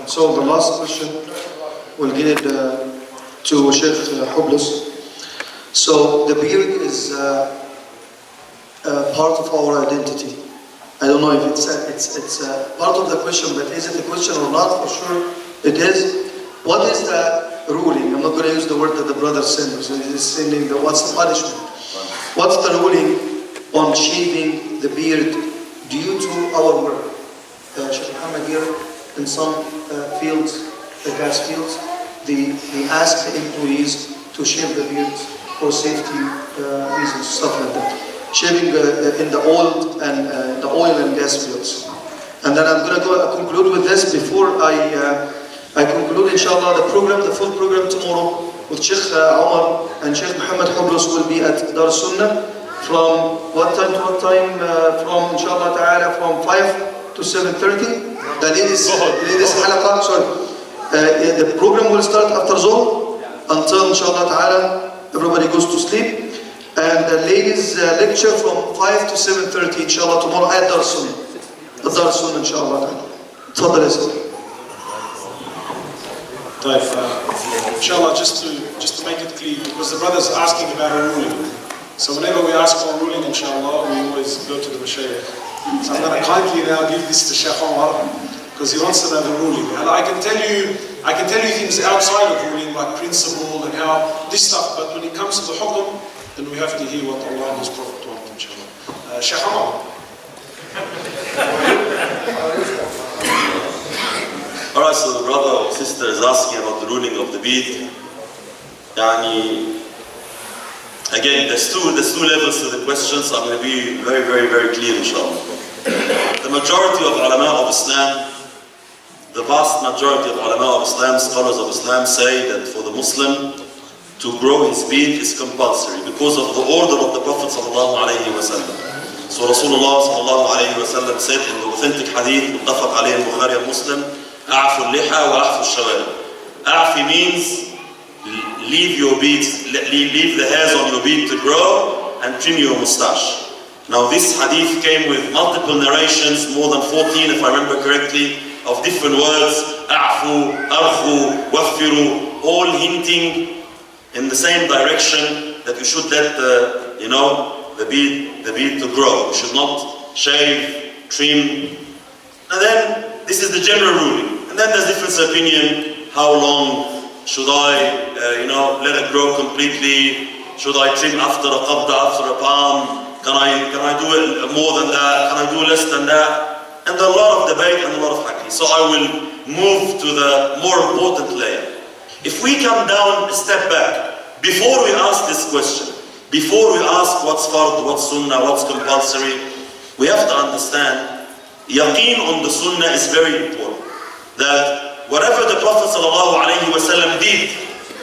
So the last question, we'll give it to Sheikh Hoblos. So the beard is part of our identity. I don't know if it's part of the question, but is it a question or not? For sure it is. What is the ruling? I'm not going to use the word that the brother said. He's saying what's the punishment? What's the ruling on shaving the beard due to our work? Sheikh Mohammed here, in some fields, the gas fields, they ask the employees to shave the beards for safety reasons, stuff like that. Shaving in the oil and gas fields. And then I'm going to conclude with this before I conclude, inshallah, the full program tomorrow with Sheikh Omar and Sheikh Mohammad Hoblos will be at Dar Sunnah from what time to what time? From inshallah ta'ala from 5 to 7:30. The ladies halaqa, sorry. The program will start after Zuhr until inshallah ta'ala everybody goes to sleep. And the ladies lecture from 5 to 7:30 inshallah tomorrow at Dar Sunnah. At Dar Sunnah inshallah ta'ala. تفضل يا سيدي. طيب inshallah, just to make it clear, because the brother's asking about a ruling. So whenever we ask for a ruling, inshallah, we always go to the Mashaykh. So I'm going to kindly now give this to Sheikh Omar, because he wants to know the ruling. And I can tell you things outside of ruling, like principle and how this stuff, but when it comes to the hukum, then we have to hear what Allah and His Prophet want, inshallah. Sheikh Omar. Alright, so the brother or sister is asking about the ruling of the bead. Again, there's two levels to the question, so I'm going to be very, very, very clear, inshallah. The majority of ulama of Islam, the vast majority of ulama of Islam, scholars of Islam, say that for the Muslim to grow his beard is compulsory because of the order of the Prophet sallallahu alaihi wasallam. So Rasulullah sallallahu alaihi wasallam said in the authentic hadith, muttafaq alayhi al-Bukhari and Muslim, "A'fu al-liha wa a'fu al-shawarib." A'fi means leave your beads, leave the hairs on your beard to grow and trim your mustache. Now this hadith came with multiple narrations, more than 14 if I remember correctly, of different words, a'fu, arfu, waffiru, all hinting in the same direction that you should let the beard to grow. You should not shave, trim. And then this is the general ruling. And then there's difference of opinion, how long should I, let it grow completely? Should I trim after a qabda, after a palm? Can I do it more than that? Can I do less than that? And a lot of debate and a lot of hacking. So I will move to the more important layer. If we come down a step back, before we ask this question, before we ask what's fard, what's sunnah, what's compulsory, we have to understand, yaqeen on the sunnah is very important. That whatever the Prophet ﷺ did,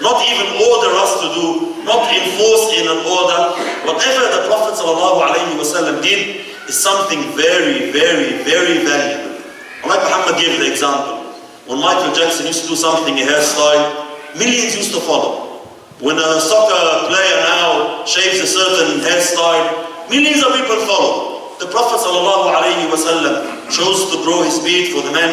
not even order us to do, not enforce in an order, whatever the Prophet ﷺ did is something very, very, very valuable. Like Muhammad gave the example. When Michael Jackson used to do something, a hairstyle, millions used to follow. When a soccer player now shaves a certain hairstyle, millions of people follow. The Prophet ﷺ chose to grow his beard for the men.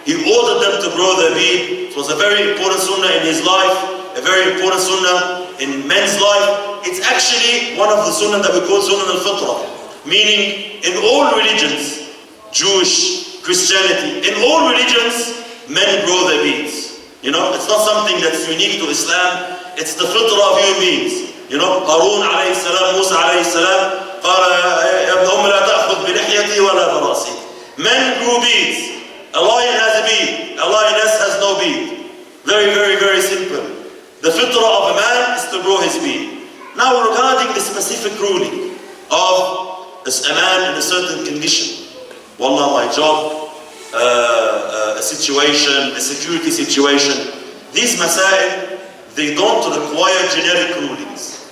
He ordered them to grow their beard. It was a very important sunnah in his life, a very important sunnah in men's life. It's actually one of the sunnah that we call sunnah al-fitrah. Meaning, in all religions, Jewish, Christianity, in all religions, men grow their beards. It's not something that's unique to Islam. It's the fitrah of human beings. Harun alayhi salam, Musa alayhi salam, قال يا ابن أم لا تأخذ بلحيتي ولا براسي. Men grew beards. A lion has a beard. A lioness has no beard. Very, very, very simple. The fitrah of a man is to grow his beard. Now regarding the specific ruling of a man in a certain condition. Wallah, my job, a situation, a security situation. These masail, they don't require generic rulings.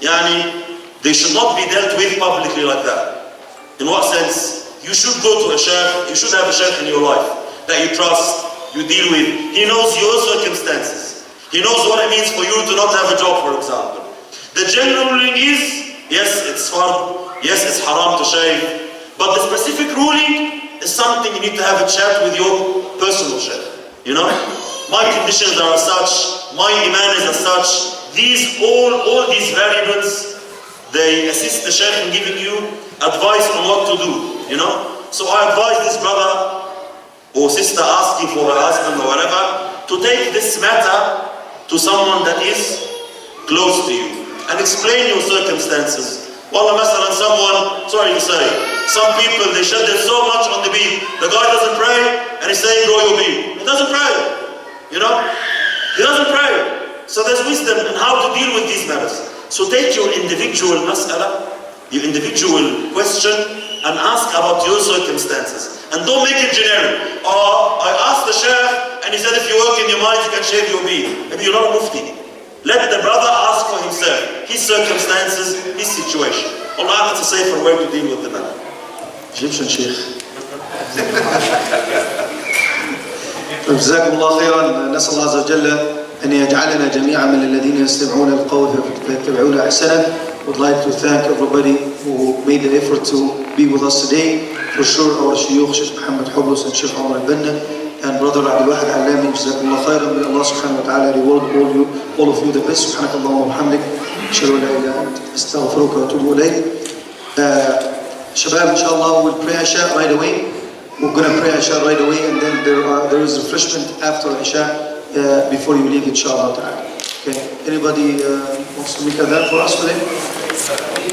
They should not be dealt with publicly like that. In what sense? You should go to a shaykh, you should have a shaykh in your life that you trust, you deal with. He knows your circumstances. He knows what it means for you to not have a job, for example. The general ruling is, yes, it's fard, yes, it's haram to shave, but the specific ruling is something you need to have a chat with your personal shaykh. My conditions are as such, my iman is as such. These, all these variables, they assist the shaykh in giving you advice on what to do, So I advise this brother or sister asking for a husband or whatever, to take this matter to someone that is close to you and explain your circumstances. Wallah, masalan, someone, sorry to say, some people, they shed their so much on the beard. The guy doesn't pray and he's saying grow your beard. He doesn't pray, He doesn't pray. So there's wisdom in how to deal with these matters. So take your individual mas'ala, your individual question, and ask about your circumstances. And don't make it generic. I asked the sheikh and he said if you work in your mind you can shave your beard. Maybe you're not a mufti. Let the brother ask for himself, his circumstances, his situation. Allah, that's a safer way to deal with the matter. Egyptian sheikh. جزاكم الله خيرا. نسأل الله عز وجل أن يجعلنا جميعا من الذين يستمعون القول فيتبعون أحسنه. Would like to thank everybody who made the effort to be with us today. For sure, our Shaykh Mohammad Hoblos and Sheikh Omar El Banna. and Brother Abdul Wahid Allami, Jazakumullah khairan. May Allah subhanahu wa ta'ala reward all of you the best. Subhanakallah wa bihamdik. Ashhadu an la ilaha illa anta astaghfiruka wa atubu ilayk. Shabab, inshallah, we'll pray Isha right away. We're going to pray Isha right away, and then there is refreshment after Isha before you leave, inshallah ta'ala. Okay, anybody wants to make a adhan for us today?